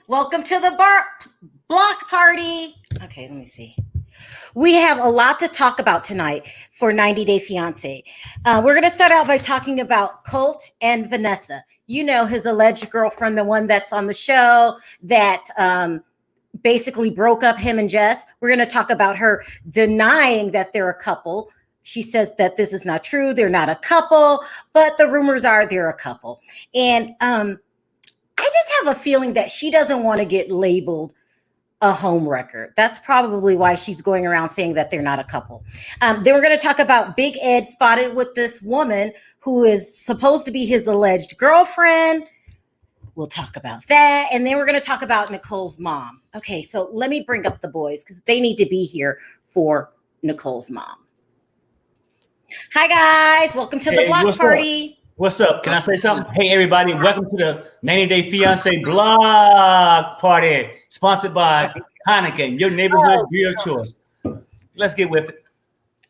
Welcome to the block party. Okay, let me see. We have a lot to talk about tonight for 90 Day Fiancé. We're going to start out by talking about Colt and Vanessa. You know, his alleged girlfriend, the one that's on the show that basically broke up him and Jess. We're going to talk about her denying that they're a couple. She says that this is not true. They're not a couple, but the rumors are they're a couple. And I just have a feeling that she doesn't want to get labeled a home wrecker. That's probably why she's going around saying that they're not a couple. Then we're going to talk about Big Ed spotted with this woman who is supposed to be his alleged girlfriend. We'll talk about that. And then we're going to talk about Nicole's mom. Okay, so let me bring up the boys because they need to be here for Nicole's mom. Hi, guys. Welcome to the block party. What's up? Can I say something? Hey, everybody. Welcome to the 90 Day Fiancé block party, sponsored by Heineken, your neighborhood beer choice. Let's get with it.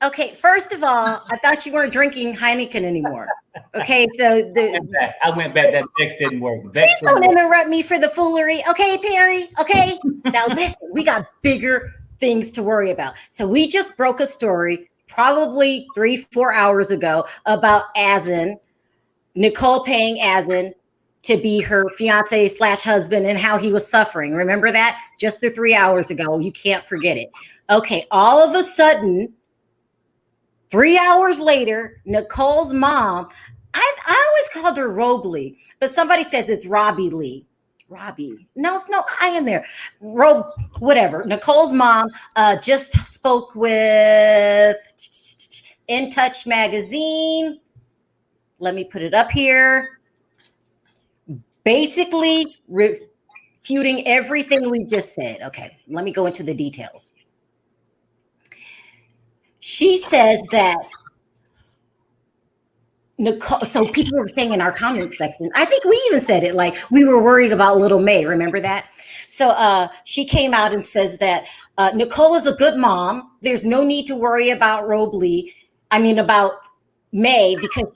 Okay, first of all, I thought you weren't drinking Heineken anymore. Okay, so I went back. That text didn't work. Please don't interrupt me for the foolery. Okay, Perry. Okay. Now listen, we got bigger things to worry about. So we just broke a story probably 3-4 hours ago about Nicole paying Asin to be her fiance / husband and how he was suffering. Remember that? Just 3 hours ago. You can't forget it. Okay, all of a sudden, 3 hours later, Nicole's mom, I always called her Robley, but somebody says it's Robbie Lee. Robbie. No, it's no I in there. Whatever. Nicole's mom just spoke with In Touch magazine. Let me put it up here. Basically refuting everything we just said. Okay, let me go into the details. She says that Nicole, so people were saying in our comment section, I think we even said it, like we were worried about little May. Remember that? So she came out and says that Nicole is a good mom. There's no need to worry about about May, because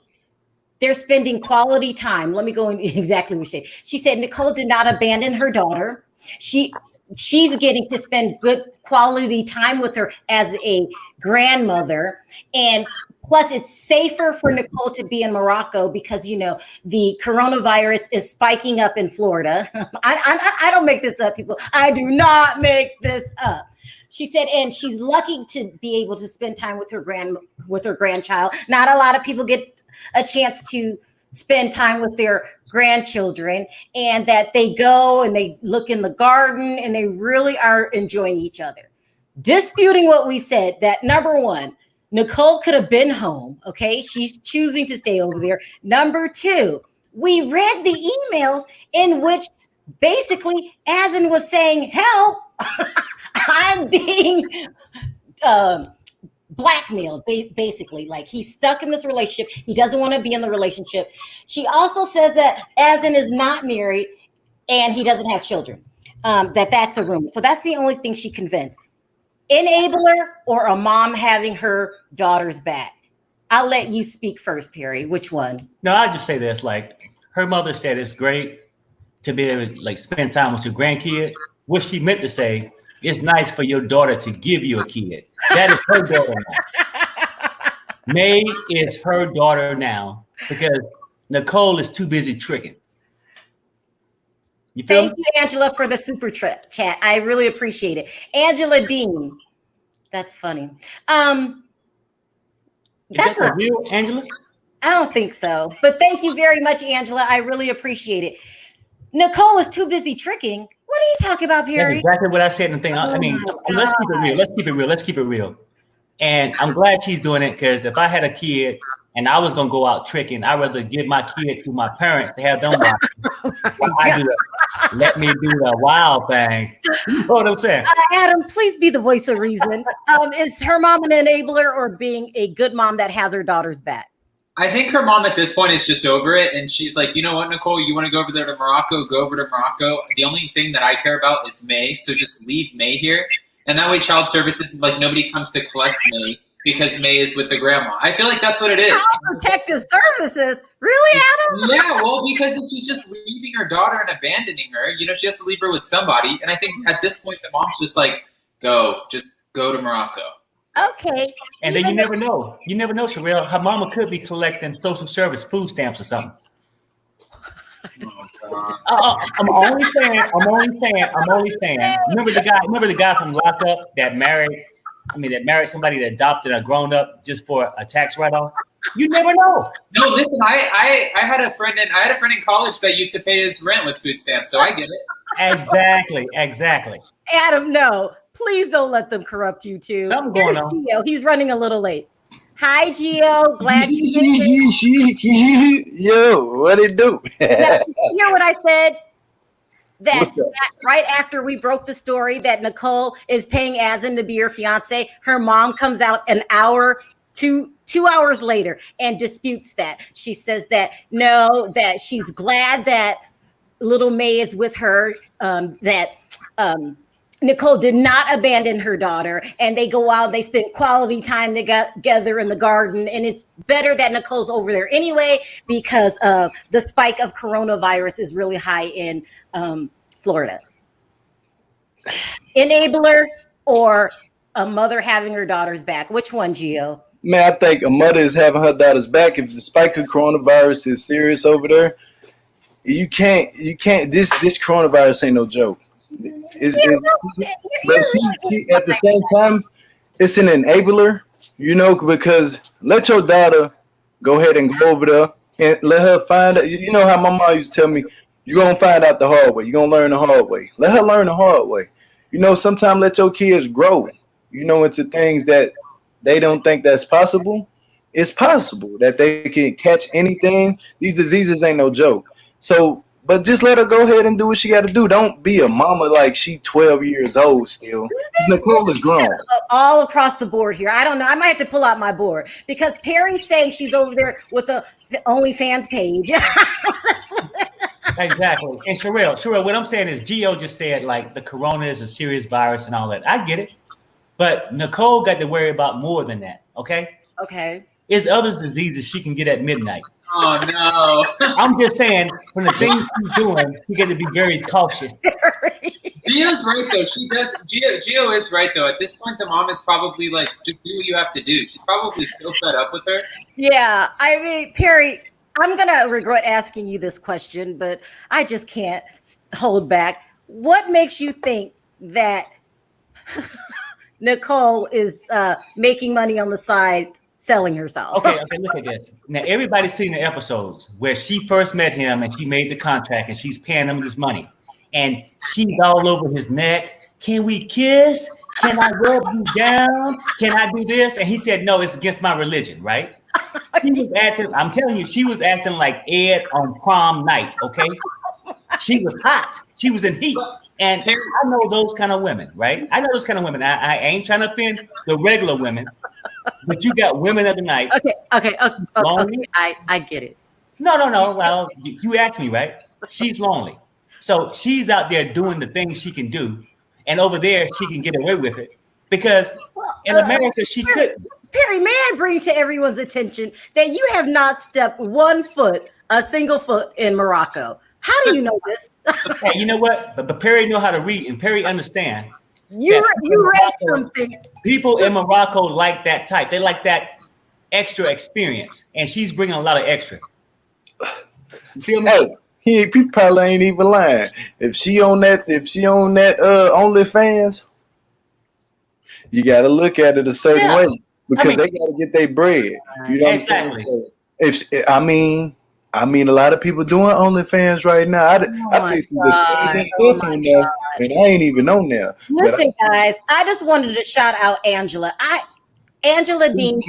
they're spending quality time. Let me go in exactly what she said. She said Nicole did not abandon her daughter. She's getting to spend good quality time with her as a grandmother. And plus it's safer for Nicole to be in Morocco because, you know, the coronavirus is spiking up in Florida. I don't make this up, people. I do not make this up. She said, and she's lucky to be able to spend time with her grandchild. Not a lot of people get a chance to spend time with their grandchildren, and that they go and they look in the garden and they really are enjoying each other. Disputing what we said, that number one, Nicole could have been home. Okay. She's choosing to stay over there. Number two, we read the emails in which basically Asin was saying, help, I'm being blackmailed, basically. Like he's stuck in this relationship. He doesn't want to be in the relationship. She also says that Asin is not married and he doesn't have children. That's a rumor. So that's the only thing she convinced. Enabler or a mom having her daughter's back? I'll let you speak first, Perry. Which one? No, I'll just say this. Like her mother said, it's great to be able to spend time with your grandkid. What she meant to say, it's nice for your daughter to give you a kid. That is her daughter now. May is her daughter now because Nicole is too busy tricking. You feel? Thank you, Angela, for the super chat. I really appreciate it. Angela Deem. That's funny. That's not real, Angela? I don't think so. But thank you very much, Angela. I really appreciate it. Nicole is too busy tricking. What are you talking about, Perry? That's exactly what I said in the thing. Let's keep it real. Let's keep it real. And I'm glad she's doing it because if I had a kid and I was gonna go out tricking, I'd rather give my kid to my parents to have them watch. Let me do the wild thing. You know what I'm saying? Adam, please be the voice of reason. Is her mom an enabler or being a good mom that has her daughter's back? I think her mom at this point is just over it. And she's like, you know what, Nicole, you want to go over there to Morocco? Go over to Morocco. The only thing that I care about is May. So just leave May here. And that way child services, like nobody comes to collect May. because May is with the grandma. I feel like that's what it is. Child Protective Services? Really, Adam? Yeah, well, because if she's just leaving her daughter and abandoning her, she has to leave her with somebody. And I think at this point, the mom's just like, just go to Morocco. Okay. And then you never know. You never know, Sharrell. Her mama could be collecting social service food stamps or something. I'm only saying. Remember the guy from Lockup that married somebody that adopted a grown up just for a tax write-off? You never know. No, listen, I had a friend in college that used to pay his rent with food stamps, so I get it. Exactly. Adam, no. Please don't let them corrupt you too. Something going on. Gio. He's running a little late. Hi, Gio. Glad you made it. Yo, what it do? Now, you hear what I said? That right after we broke the story that Nicole is paying Azan to be her fiance, her mom comes out an hour, two hours later and disputes that. She says that that she's glad that little May is with her, that Nicole did not abandon her daughter, and they go out, they spend quality time together in the garden, and it's better that Nicole's over there anyway because the spike of coronavirus is really high in Florida. Enabler or a mother having her daughter's back? Which one, Gio? Man, I think a mother is having her daughter's back. If the spike of coronavirus is serious over there, you can't. This coronavirus ain't no joke. But at the same time, it's an enabler, because let your daughter go ahead and go over there and let her find out. You know how my mom used to tell me, you're going to find out the hard way. You're going to learn the hard way. Let her learn the hard way. Sometimes let your kids grow, into things that they don't think that's possible. It's possible that they can catch anything. These diseases ain't no joke. So, but just let her go ahead and do what she got to do. Don't be a mama like she 12 years old still. Nicole is grown. All across the board here. I don't know. I might have to pull out my board because Perry's saying she's over there with a OnlyFans page. Exactly. And Sharrell, what I'm saying is Gio just said like the corona is a serious virus and all that. I get it. But Nicole got to worry about more than that. Okay. There's other diseases she can get at midnight. Oh no! I'm just saying, from the things she's doing, she got to be very cautious. Gio's right though. She does. Gio is right though. At this point, the mom is probably like, just do what you have to do. She's probably so fed up with her. Yeah, I mean, Perry, I'm gonna regret asking you this question, but I just can't hold back. What makes you think that Nicole is making money on the side? Selling herself. Okay, look at this. Now, everybody's seen the episodes where she first met him and she made the contract and she's paying him this money. And she's all over his neck. Can we kiss? Can I rub you down? Can I do this? And he said, no, it's against my religion, right? She was acting, I'm telling you, she was acting like Ed on prom night, okay? She was hot. She was in heat. And I know those kind of women, right? I know those kind of women. I ain't trying to offend the regular women, but you got women of the night. Okay. I get it. No. Well, you asked me, right? She's lonely. So she's out there doing the things she can do. And over there, she can get away with it. Because in America, she could. Perry, may I bring to everyone's attention that you have not stepped a single foot in Morocco. How do you know this? Hey, you know what? But Perry know how to read, and Perry understand. You read something. People in Morocco like that type. They like that extra experience, and she's bringing a lot of extra. You feel me? Hey, he probably ain't even lying. If she on that OnlyFans, you got to look at it a certain way because they got to get their bread. You know exactly. What I'm saying? I mean, a lot of people doing OnlyFans right now. I see some stuff on there, and I ain't even on there. Listen, guys, I just wanted to shout out Angela. Angela Deem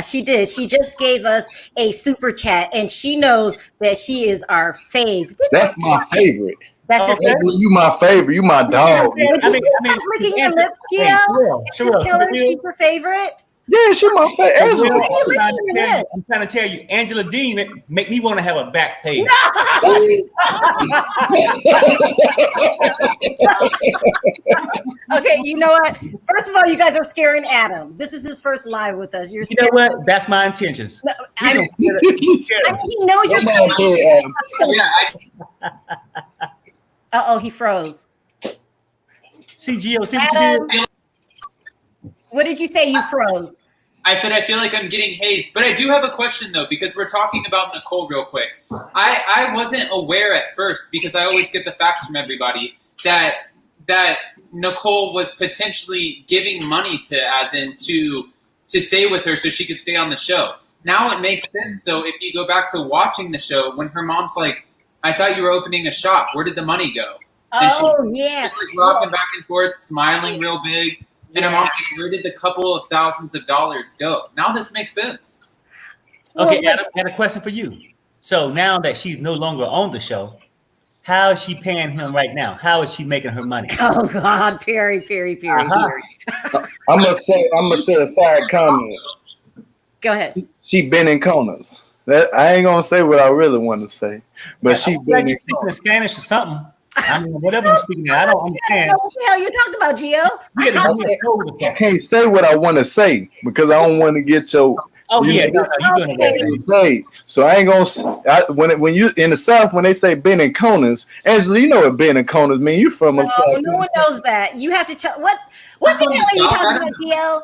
she did. She just gave us a super chat, and she knows that she is our fave. That's my favorite. That's your favorite? You my favorite. You my dog. I mean, licking your lips, Gio. She's your favorite. Yeah, she my favorite. Angela. I'm trying to tell you, Angela Deem Ed make me want to have a back page. Okay, you know what? First of all, you guys are scaring Adam. This is his first live with us. You're You know what? That's my intentions. No, We gonna he knows you're Come on, kid, Adam. Yeah, Uh-oh, he froze. see Gio, see what you did? Adam, what did you say? You froze. I said I feel like I'm getting hazed, but I do have a question though, because we're talking about Nicole real quick. I wasn't aware at first, because I always get the facts from everybody, that Nicole was potentially giving money to Asin to stay with her so she could stay on the show. Now it makes sense though if you go back to watching the show when her mom's like, "I thought you were opening a shop. Where did the money go?" And Yeah. she's like rocking back and forth, smiling real big. And I'm like, where did the couple of thousands of dollars go? Now this makes sense. Okay, Adam, I got a question for you. So now that she's no longer on the show, how is she paying him right now? How is she making her money? Oh God, Perry. I'm gonna say a side comment. Go ahead. She been in corners. That I ain't gonna say what I really want to say, but she been in speaking in corners. Spanish or something. I mean, whatever you're speaking, I don't understand. What the hell you talking about, Gio? You gotta give me a code or I something. can't say what I want to say because I don't want to get your. Oh you yeah, know, no, you're doing it. Hey, so I ain't gonna. When you in the South, when they say Ben and Coners, Angela, you know what Ben and Coners mean. You from the South. No one knows that. You have to tell what the hell are you talking about, Gio?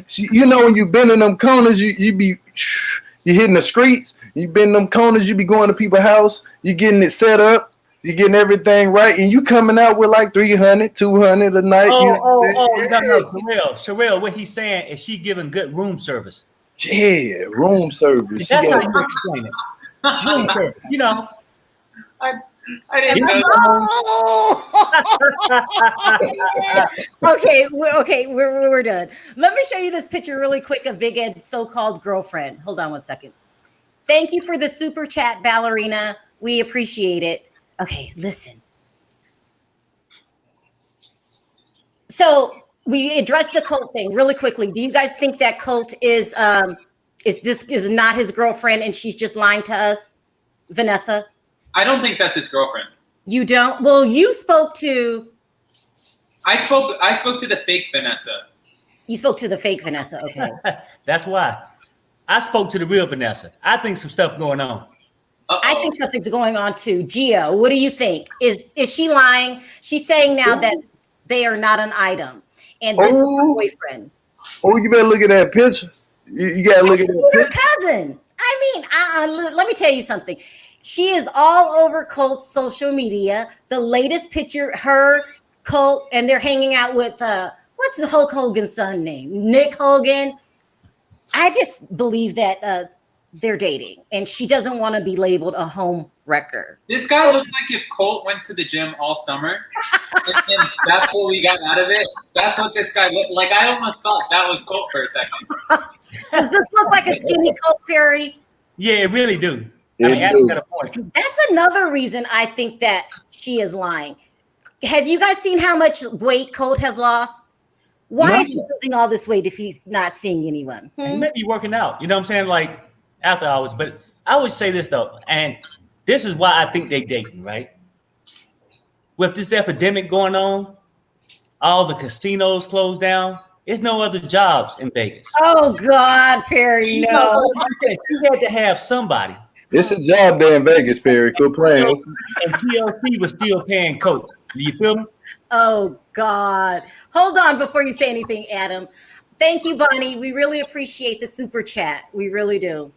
She, you know, when you been in them corners, you be you hitting the streets. You been in them corners, you be going to people's house. You getting it set up. You getting everything right, and you coming out with like 300, 200 a night. No, Sharrell, what he's saying is she giving good room service. Yeah, room service. That's how you explain it. Room service, you know. I didn't know. Okay, we're done. Let me show you this picture really quick of Big Ed's so-called girlfriend. Hold on one second. Thank you for the super chat, Ballerina. We appreciate it. Okay, listen. So we addressed the Colt thing really quickly. Do you guys think that Colt is not his girlfriend and she's just lying to us, Vanessa? I don't think that's his girlfriend. You don't? Well, you spoke to. I spoke to the fake Vanessa. You spoke to the fake Vanessa. Okay. That's why. I spoke to the real Vanessa. I think some stuff going on. Uh-oh. I think something's going on too. Gio, what do you think? Is she lying? She's saying now that they are not an item, and this is her boyfriend. Oh, you better look at that picture. You gotta look at that Her picture. cousin. I mean, let me tell you something. She is all over Colt's social media. The latest picture, her, Colt, and they're hanging out with what's the Hulk Hogan's son name? Nick Hogan. I just believe that they're dating, and she doesn't want to be labeled a home wrecker. This guy looks like if Colt went to the gym all summer, and that's what we got out of it. That's what this guy looked like. I almost thought that was Colt for a second. Does this look like a skinny Colt, Perry? Yeah, it really do. It I mean, Adam do. got a point. That's another reason I think that she is lying. Have you guys seen how much weight Colt has lost? Why is he losing all this weight if he's not seeing anyone? He may be working out. You know what I'm saying? Like after hours. But I would say this though, and this is why I think they dating, right? With this epidemic going on, all the casinos closed down. There's no other jobs in Vegas. Oh God, Perry, no. She had to have somebody. It's a job there in Vegas, Perry. Quit playing. And TLC was still paying Coke. Do you feel me? Oh God. Hold on before you say anything, Adam. Thank you, Bonnie. We really appreciate the super chat. We really do.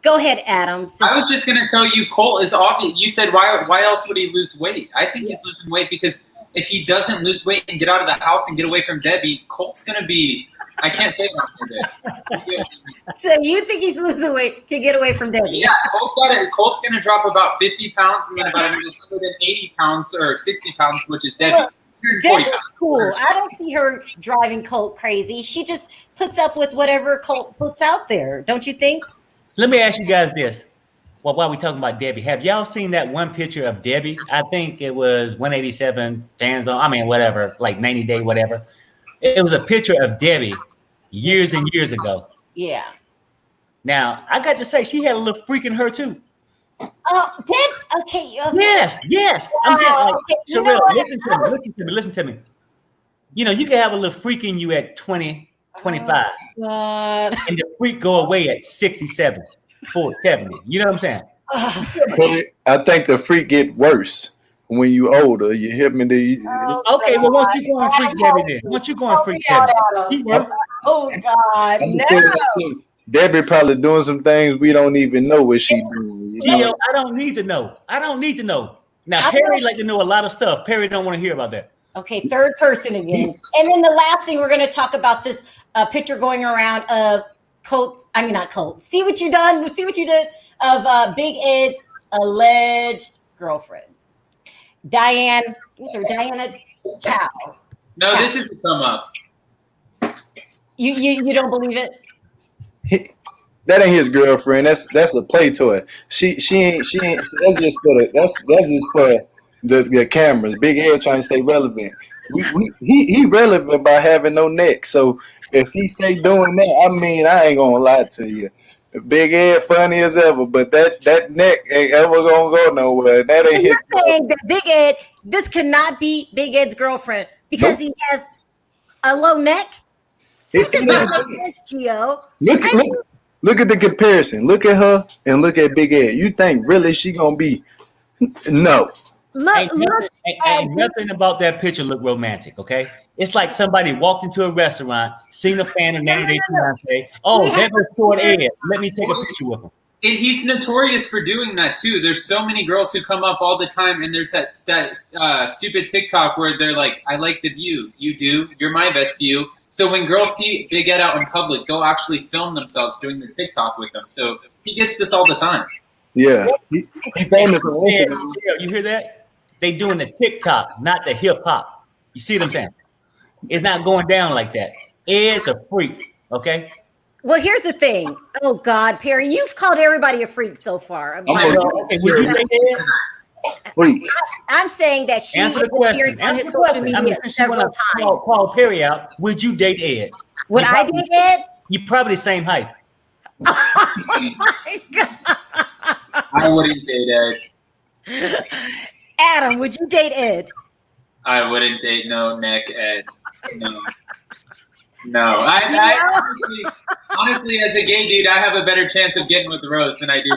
Go ahead, Adam. I was just gonna tell you, Colt is obvious. You said why else would he lose weight? I think he's losing weight because if he doesn't lose weight and get out of the house and get away from Debbie, Colt's gonna be. I can't say that. So you think he's losing weight to get away from Debbie? Yeah, Colt's gonna drop about 50 pounds and then about 180 pounds or 60 pounds, which is Debbie. Well, Debbie's cool. I don't see her driving Colt crazy. She just puts up with whatever Colt puts out there. Don't you think? Let me ask you guys this. Well, while we talking about Debbie, have y'all seen that one picture of Debbie? I think it was 187 fans on, whatever, like 90 day, whatever. It was a picture of Debbie years and years ago. Yeah. Now, I got to say, she had a little freak in her too. Oh, did okay. Yes. I'm saying, like, Okay. You Sharrell, know what? listen to me. You know, you can have a little freak in you at 20, 25, God. and the freak go away at 67, 70. You know what I'm saying? But I think the freak get worse when you older. You hear me? Okay, well, why don't you go and freak Debbie then? Why don't you go and freak Debbie? Oh God, no. Debbie probably doing some things we don't even know what she doing. Gio, I don't need to know. Now, Perry like to know a lot of stuff. Perry don't want to hear about that. Okay, third person again. And then the last thing we're going to talk about this picture going around of Colt. I mean, not Colt. See what you did of Big Ed's alleged girlfriend, Diana Chow. No, Chow. this is to come up. You don't believe it? That ain't his girlfriend. That's a play toy. She ain't. That's just for the cameras. Big Ed trying to stay relevant. He relevant by having no neck. So if he stay doing that, I mean, I ain't gonna lie to you. Big Ed funny as ever, but that neck ain't ever gonna go nowhere. That ain't his. You're saying that Big Ed, this cannot be Big Ed's girlfriend because he has a low neck. That does not make sense, Gio. Look at the comparison. Look at her and look at Big Ed. You think really she gonna be? No. Ain't nothing about that picture look romantic, okay? It's like somebody walked into a restaurant, seen a fan of named their fiance. Oh, there goes Ford Ed. Let me take a picture with him. And he's notorious for doing that too. There's so many girls who come up all the time, and there's that stupid TikTok where they're like, "I like the view. You do. You're my best view." So when girls see Big Ed out in public, they'll actually film themselves doing the TikTok with them. So he gets this all the time. Yeah, he famous. You hear that? They doing the TikTok, not the hip hop. You see what I'm saying? It's not going down like that. Ed's a freak, okay? Well, here's the thing. Oh God, Perry, you've called everybody a freak so far. Okay, would you take Ed? Freak. I'm saying that she Answer the question. on his social media several times. Call Perry out. Would you date Ed? Would I date Ed? You probably the same height. Oh my God. I wouldn't date Ed. Adam, would you date Ed? I wouldn't date no neck Ed. No. I honestly, as a gay dude, I have a better chance of getting with Rose than I do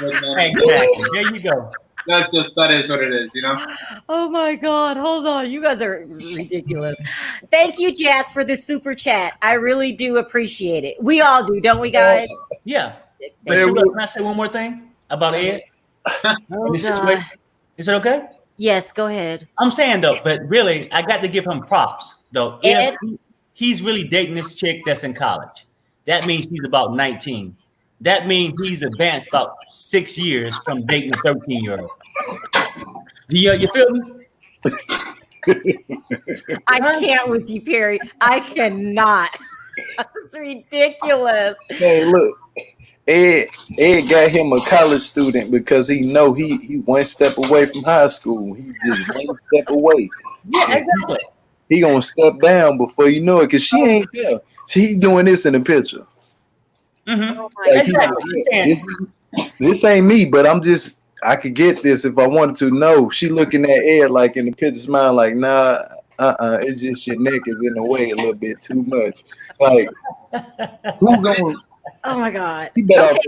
with men. Exactly. There you go. That is what it is, you know? Oh my God. Hold on. You guys are ridiculous. Thank you, Jazz, for the super chat. I really do appreciate it. We all do, don't we, guys? Yeah. But can I say one more thing about Ed? Oh, God. Is it okay? Yes, go ahead. I'm saying though, but really, I got to give him props though. If he's really dating this chick that's in college, that means he's about 19. That means he's advanced about 6 years from dating a 13-year-old. You feel me? I can't with you, Perry. I cannot. That's ridiculous. Hey, look. Ed got him a college student because he know he one step away from high school. He just one step away. Yeah, exactly. He gonna step down before you know it, cause she ain't there. She doing this in the picture. Mm-hmm. Oh my God. This ain't me, but I could get this if I wanted to. No, she looking at Ed like in the picture, smiling like, nah, it's just your neck is in the way a little bit too much. Like, who gonna? Oh my God. He better off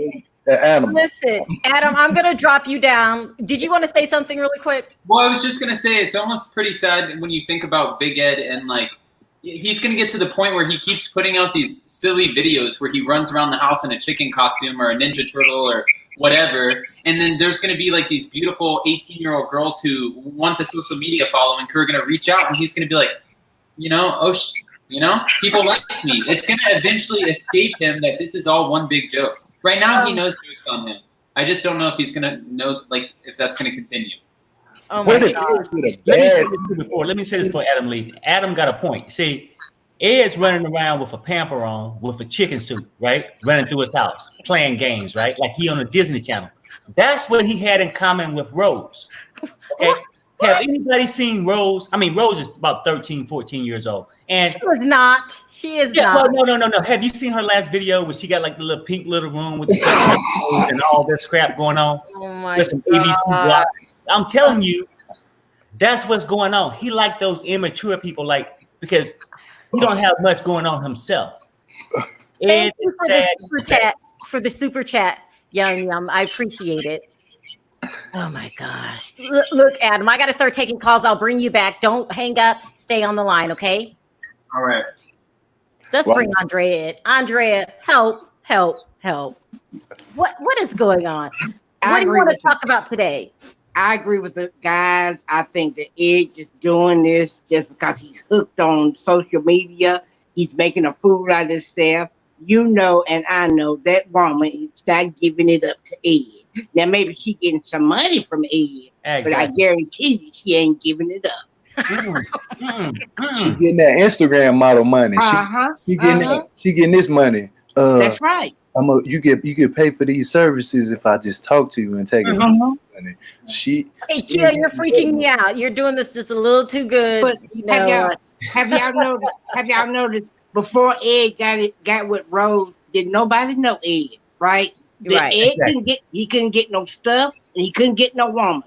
the animal. Listen, Adam, I'm gonna drop you down. Did you want to say something really quick? Well, I was just gonna say it's almost pretty sad when you think about Big Ed and like he's gonna get to the point where he keeps putting out these silly videos where he runs around the house in a chicken costume or a Ninja Turtle or whatever, and then there's gonna be like these beautiful 18-year-old girls who want the social media following who are gonna reach out, and he's gonna be like, people like me. It's going to eventually escape him that this is all one big joke. Right now, he knows jokes on him. I just don't know if he's going to know, like, if that's going to continue. Oh my God. Let me say this before Adam leaves. Adam got a point. See, Ed's running around with a pamper on, with a chicken suit, right? Running through his house, playing games, right? Like he on a Disney Channel. That's what he had in common with Rose. Okay? Have anybody seen Rose? I mean, Rose is about 13, 14 years old. And She was not. She is yeah, not. well, no. Have you seen her last video where she got like the little pink little room with the stuff and all this crap going on? Oh my With some ABC God. block. I'm telling you, that's what's going on. He like those immature people, like because he don't have much going on himself. Thank you It's sad. for the super chat, Yum. I appreciate it. Oh my gosh. Look, Adam, I got to start taking calls. I'll bring you back. Don't hang up. Stay on the line, okay? All right. Let's bring Andrea in. Andrea, help. What is going on? What do you want to talk about today? I agree with the guys. I think that Ed just doing this just because he's hooked on social media. He's making a fool out of himself. You know, and I know that woman is not giving it up to Ed. Now, maybe she getting some money from Ed, but I guarantee you she ain't giving it up. She getting that Instagram model money. She getting this money. That's right. You get paid for these services if I just talk to you and take it. Money. Hey, Jill, you're freaking me out. You're doing this just a little too good. But have y'all noticed before Ed got with Rose, did nobody know Ed, right? Ed couldn't get no stuff and he couldn't get no woman.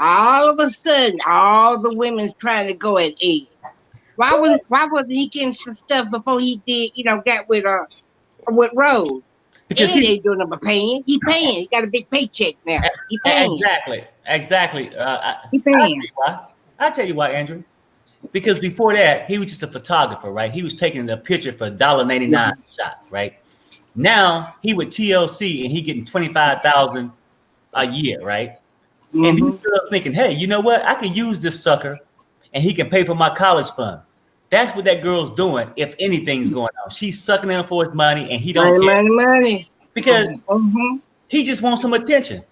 All of a sudden, all the women's trying to go at Ed. Why wasn't he getting some stuff before he did, got with Rose? Because he ain't doing nothing but paying. He paying. He got a big paycheck now. He paying. Exactly. He paying. I'll tell you why, Andrew. Because before that, he was just a photographer, right? He was taking a picture for $1.99 shot, right? Now he with TLC and he getting $25,000 a year, right? Mm-hmm. And he's thinking, hey, you know what? I can use this sucker, and he can pay for my college fund. That's what that girl's doing. If anything's going on, she's sucking him for his money, and he don't care. Money. Because he just wants some attention.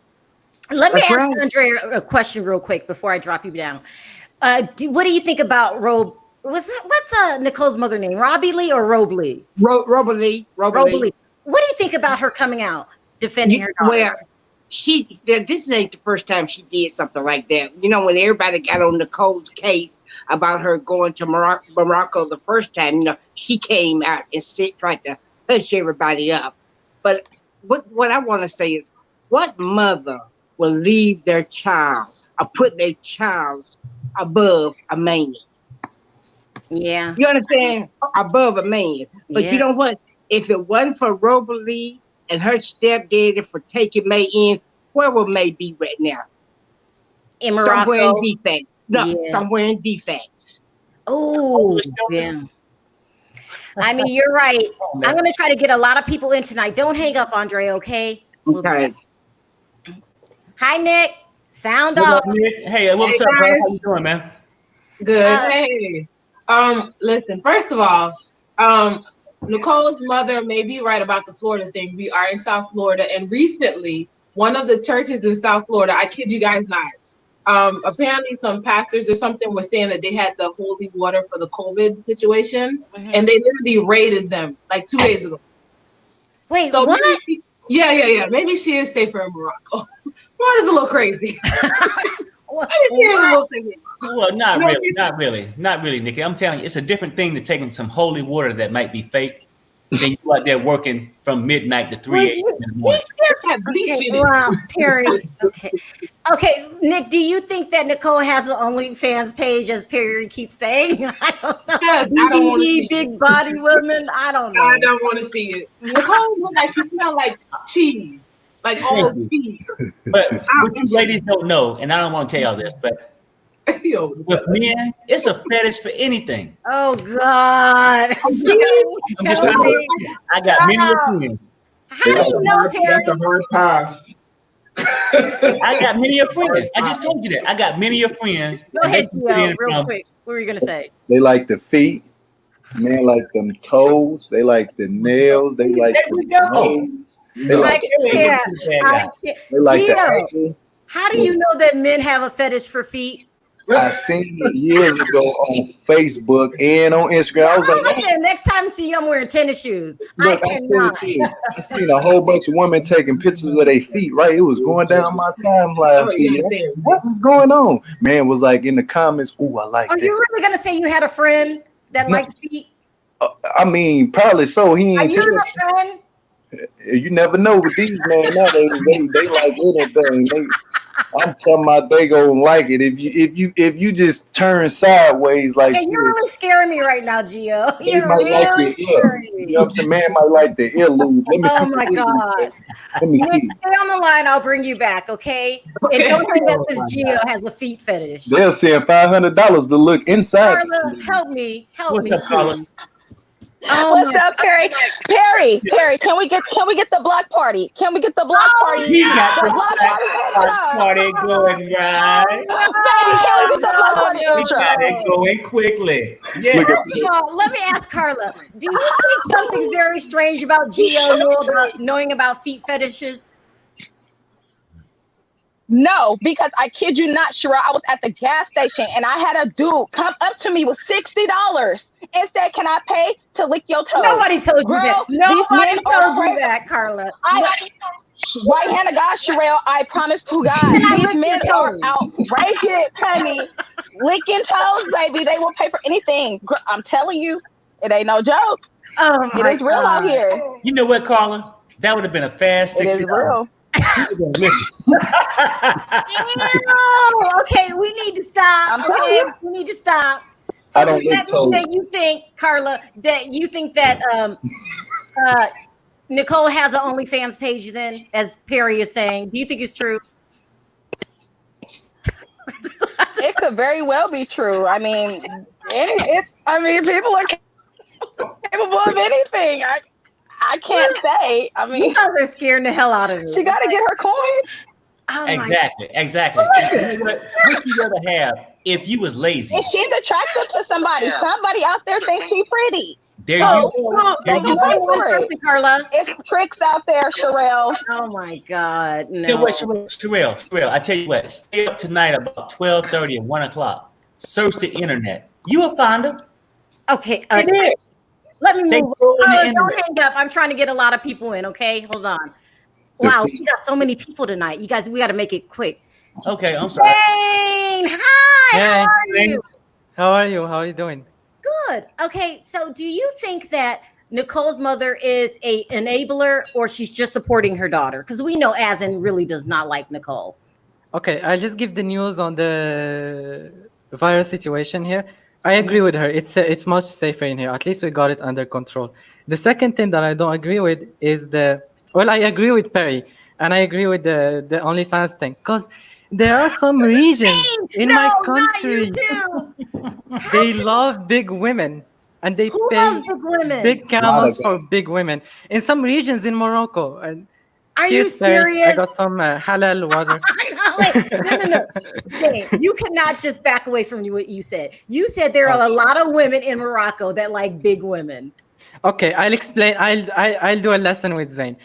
Let me ask Andrea a question real quick before I drop you down. What do you think about what's Nicole's mother name? Robbie Lee or Robe Lee? Robe Lee. What do you think about her coming out defending her daughter? Well, this ain't the first time she did something like that. When everybody got on Nicole's case about her going to Morocco the first time, she came out and tried to hush everybody up. But what I want to say is, what mother will leave their child or put their child above a man? Yeah. You understand? Above a man. But you know what? If it wasn't for Robe Lee and her stepdaddy for taking May in, where would May be right now? In Morocco. Somewhere in defense. Somewhere in defense. Oh, yeah. I mean, you're right. I'm going to try to get a lot of people in tonight. Don't hang up, Andre, okay? Okay. Hi, Nick. Sound off. Hey, what's up, bro? How you doing, man? Good. Hey. Listen, first of all, Nicole's mother may be right about the Florida thing. We are in South Florida, and recently, one of the churches in South Florida, I kid you guys not, apparently some pastors or something were saying that they had the holy water for the COVID situation, and they literally raided them like 2 days ago. Wait, so what? Maybe she is safer in Morocco. Florida's a little crazy. Well, not really, Nikki. I'm telling you, it's a different thing to taking some holy water that might be fake than you out there working from midnight to 3 a.m. in the morning. Wow, Perry. Okay, Nick, do you think that Nicole has an OnlyFans page, as Perry keeps saying? I don't know. Yes, I don't want to see big body women. I don't know. I don't want to see it. Nicole looks like she smells like cheese, like all cheese. But what you ladies don't know, and I don't want to tell y'all this, but with men, it's a fetish for anything. Oh God! I'm just trying to. I got many friends. How do you know, Perry? That's a hard pass. I got many friends. I just told you that. I got many friends. Go ahead, Gio, real quick. What were you gonna say? They like the feet. Men like them toes. They like the nails. They like the nose. They like Gio, how do you know that men have a fetish for feet? I seen it years ago on Facebook and on Instagram. I was like, listen, next time I see you, I'm wearing tennis shoes. look, I seen a whole bunch of women taking pictures of their feet, right? It was going down my timeline. What is going on? Man was like in the comments, ooh, I like Are that. you really going to say you had a friend that liked feet? I mean, probably so. He ain't Are you a friend? You never know with these men nowadays. They like anything. I'm talking about they gonna like it. If you just turn sideways like you're really scaring me right now, Gio. You're might really like the ear. You know what I'm saying? Man might like the earlobe. Let me see. Oh my God. Let me see. Stay on the line. I'll bring you back, okay? And don't think that this Gio has a feet fetish. They'll send $500 to look inside. Carla, help me. What's up, Carla? What's up, Perry? Perry, can we get the block party? Can we get the block party? He got the block party going, guys. Can we get the block party? We got it going quickly. Yeah. First of all, let me ask Carla. Do you think something's very strange about Gio knowing about feet fetishes? No, because I kid you not, Sharrell, I was at the gas station and I had a dude come up to me with $60 and said, "Can I pay to lick your toes?" Nobody told you that. Nobody told you crazy. that, Carla. Right hand of God, Sharrell, I promise to God, these men are outrageous, honey. Licking toes, baby. They will pay for anything. I'm telling you, it ain't no joke. Oh my It is real out here. You know what, Carla? That would have been a fast $60. It is real. Okay, we need to stop. Okay, we need to stop. So I don't that means that you think, Carla, that you think that Nicole has an OnlyFans page then, as Perry is saying. Do you think it's true? It could very well be true. I mean, people are capable of anything. I can't say. I mean, you guys are scaring the hell out of me. She got to get her coin. Oh exactly. You know what you rather have if you was lazy? If she's attractive to somebody, somebody out there thinks she's pretty. There you go, Carla. It's tricks out there, Sharrell. Oh my God, no. You know what, Sharrell, I tell you what, stay up tonight about 12:30 and 1 o'clock. Search the internet. You will find them. Okay. Let me move. Carla, don't hang up. I'm trying to get a lot of people in. Okay, hold on. Wow, we got so many people tonight. You guys, we got to make it quick. Okay, I'm sorry. Zane, hi. Hey, how are you? How are you? How are you doing? Good. Okay, so do you think that Nicole's mother is a enabler or she's just supporting her daughter? Because we know Asin really does not like Nicole. Okay, I'll just give the news on the virus situation here. I agree with her. It's much safer in here. At least we got it under control. The second thing that I don't agree with is I agree with Perry and I agree with the OnlyFans thing because there are some regions in my country they love big women and they pay big camels for big women. In some regions in Morocco. And are you serious? I got some halal water. No. Dave, you cannot just back away from what you said. You said there are a lot of women in Morocco that like big women. Okay, I'll explain. I'll do a lesson with Zain.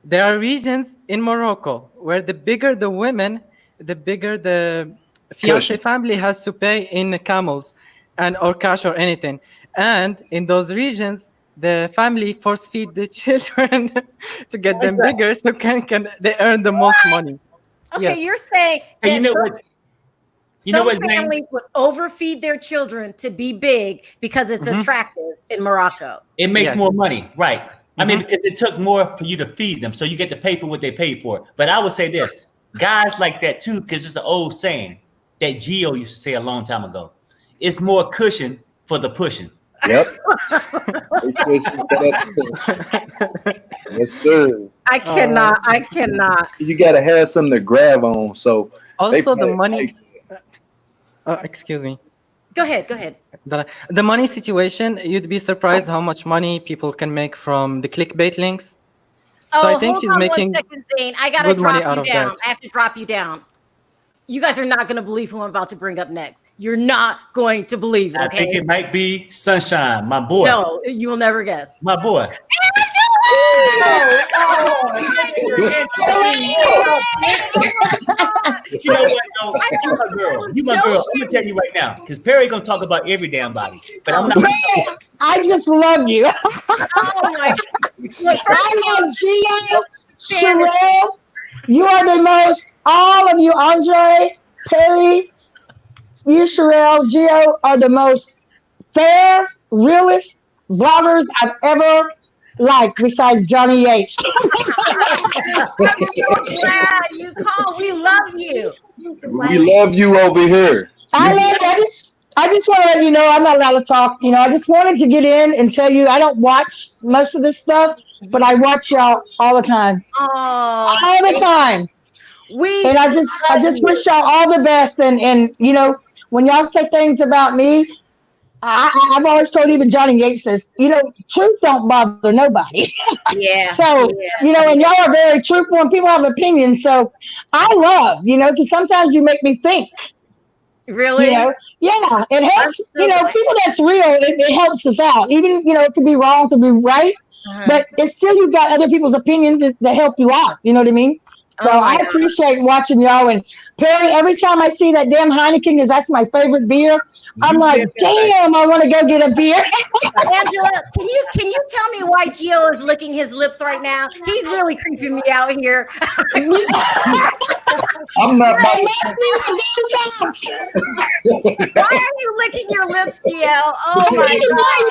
There are regions in Morocco where the bigger the women, the bigger the fiancé family has to pay in camels or cash or anything. And in those regions, the family force feed the children to get them bigger so they earn the most money. Okay, yes. You're saying you know what? Some families would overfeed their children to be big because it's attractive in Morocco. It makes more money, right? I mean, because it took more for you to feed them, so you get to pay for what they paid for. But I would say this, guys like that too, because it's an old saying that Gio used to say a long time ago. It's more cushion for the pushing. Yep. Yes, sir. I cannot. You gotta have something to grab on. So also the money. Excuse me. Go ahead. The money situation, you'd be surprised how much money people can make from the clickbait links. So I think she's making 1 second, Zane. I gotta drop you down. I have to drop you down. You guys are not going to believe who I'm about to bring up next. You're not going to believe it, okay? I think it might be Sunshine, my boy. No, you will never guess. My boy. You know what? know, you my girl. You my girl. I'm gonna tell you right now, because Perry gonna talk about every damn body, but I'm not. I just love you. Oh my God. I love Gio, Sharrell. You are the most. All of you, Andre, Perry, you, Sharrell, Gio, are the most fair, realist vloggers I've ever liked, besides Johnny Yates. I'm so glad you called. We love you. We love you over here. I just want to let you know I'm not allowed to talk. I just wanted to get in and tell you I don't watch most of this stuff, but I watch y'all all the time. Oh, All the time. And I just wish y'all all the best. And when y'all say things about me, I've always told even Johnny Yates says, truth don't bother nobody. Yeah. So, and y'all are very truthful and people have opinions. So I love, because sometimes you make me think. Really? Yeah, it helps. People that's real, it helps us out. Even, it could be wrong, it could be right, but it's still you've got other people's opinions to help you out. You know what I mean? So I appreciate watching y'all. And Perry, every time I see that damn Heineken, because that's my favorite beer, I'm like, damn, I want to go get a beer. Angela, can you tell me why Gio is licking his lips right now? He's really creeping me out here. I'm not. Why are you licking your lips, Gio? Oh my God.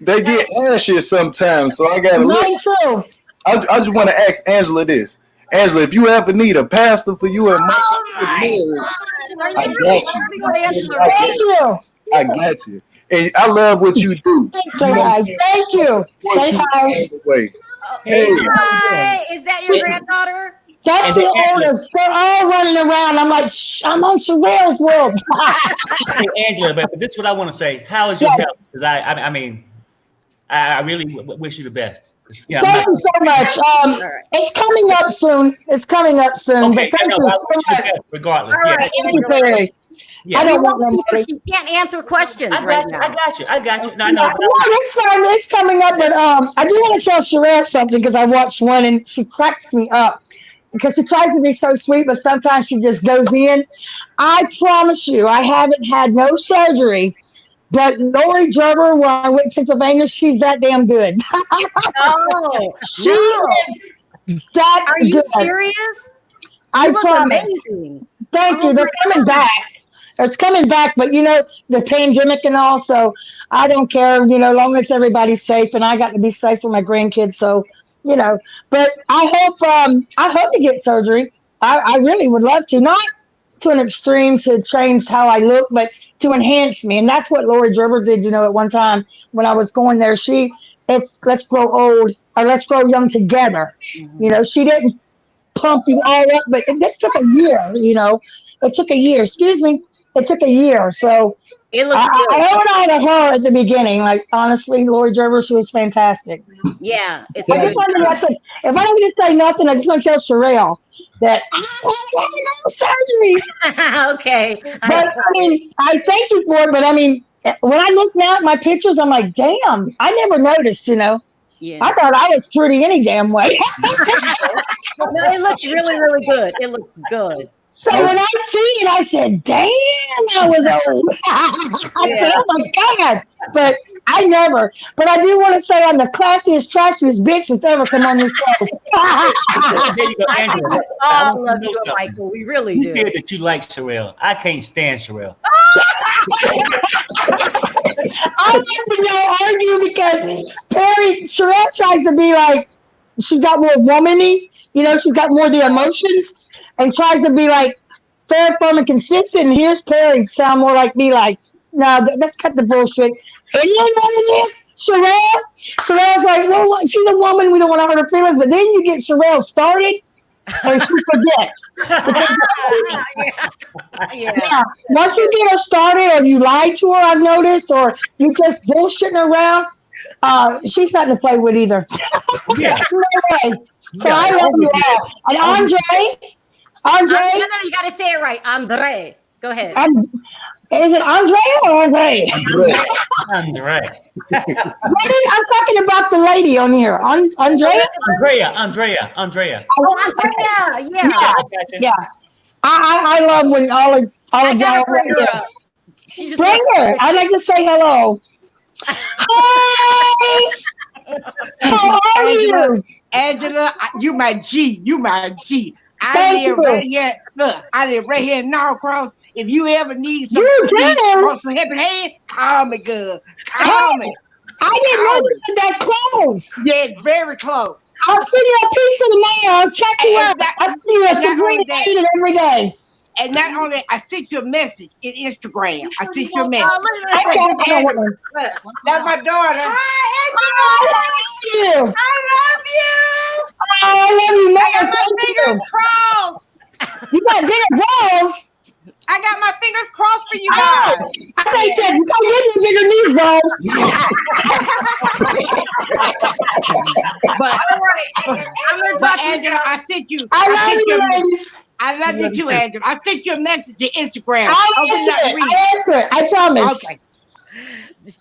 They get ashes sometimes, so I gotta Mine too. I just want to ask Angela this. Angela, if you ever need a pastor for you and Michael, I got you. Thank you. I got you. And I love what you do. Thank you. Say hi. Hey. Hi. Is that your granddaughter? That's the oldest. They're all running around. I'm like, I'm on Sharrell's world. Hey, Angela, but this is what I want to say. How is your health? Because I mean, I really wish you the best. Thank you so much. It's coming up soon. Okay, but thank you so much. Regardless. All right, Thank you, Perry. Yeah. I don't want no money. She can't answer questions right now. I got you. No, I know. It's fine. It's coming up, but I do want to tell Sharrell something because I watched one and she cracks me up because she tries to be so sweet, but sometimes she just goes in. I promise you, I haven't had no surgery. But Lori Gerber, when I went to Pennsylvania, she's that damn good. She is that Are you good. serious? I look promise. amazing. Thank you. They're coming back. It's coming back, but the pandemic and all, so I don't care, long as everybody's safe, and I got to be safe for my grandkids. So, but I hope to get surgery. I really would love to, not to an extreme to change how I look, but to enhance me. And that's what Lori Gerber did, at one time when I was going there. Let's grow old or let's grow young together. She didn't pump you all up, but this took a year, It took a year. Excuse me. It took a year. So it looks good. I owed all to her at the beginning. Like, honestly, Lori Gerber, she was fantastic. Yeah. I just wanted to if I don't just say nothing, I just want to tell Sharrell that I haven't had no surgery. Okay. But I thank you for it. But when I look now at my pictures, I'm like, damn, I never noticed, Yeah. I thought I was pretty any damn way. No, it looks really, really good. It looks good. So when I see it, I said, damn, I was old. I said, oh my God. But I never. But I do want to say I'm the classiest, trashiest bitch that's ever come on this show. There you go, Angela. I love you, Michael. We really do. You said that you like Sharrell. I can't stand Sharrell. I never argue because Sharrell tries to be like, she's got more womany, she's got more of the emotions and tries to be like fair, firm, and consistent. And here's Perry sound more like me, like, no, let's cut the bullshit. And you know what it is? Sharrell's like, well, she's a woman, we don't want to hurt her feelings. But then you get Sharrell started and she forgets. Yeah. Once you get her started or you lie to her, I've noticed, or you just bullshitting around, she's not to play with either. Yeah. No way. So I love you all. And Andre. No, you got to say it right. Andre. Go ahead. Is it Andre or Andre? Andre. I'm talking about the lady on here. Andrea? Andrea. Oh, Andrea. Yeah. I love when all of y'all bring her up. She just bring her. I'd like to say hello. Hi. How are you? Angela, you my G. You my G. Thank you. Right here. Look, I live right here in Norcross. If you ever need some, some helping hand, call me, girl. Call me. I didn't know you were that close. Yeah, very close. I'll send you a pizza tomorrow. I'll check you out. I see you every day. And not only, I sent you a message in Instagram. I sent you a message. That's my daughter. Hi, Angela. I love you. I love you, man. I got my fingers crossed. You got bigger balls. I got my fingers crossed for you guys. I thought you said you can't get me bigger knees, but Angela, I sent you. I love you, ladies. I love you too, Angela. I sent you a message to Instagram. I'll answer it. I promise. Okay.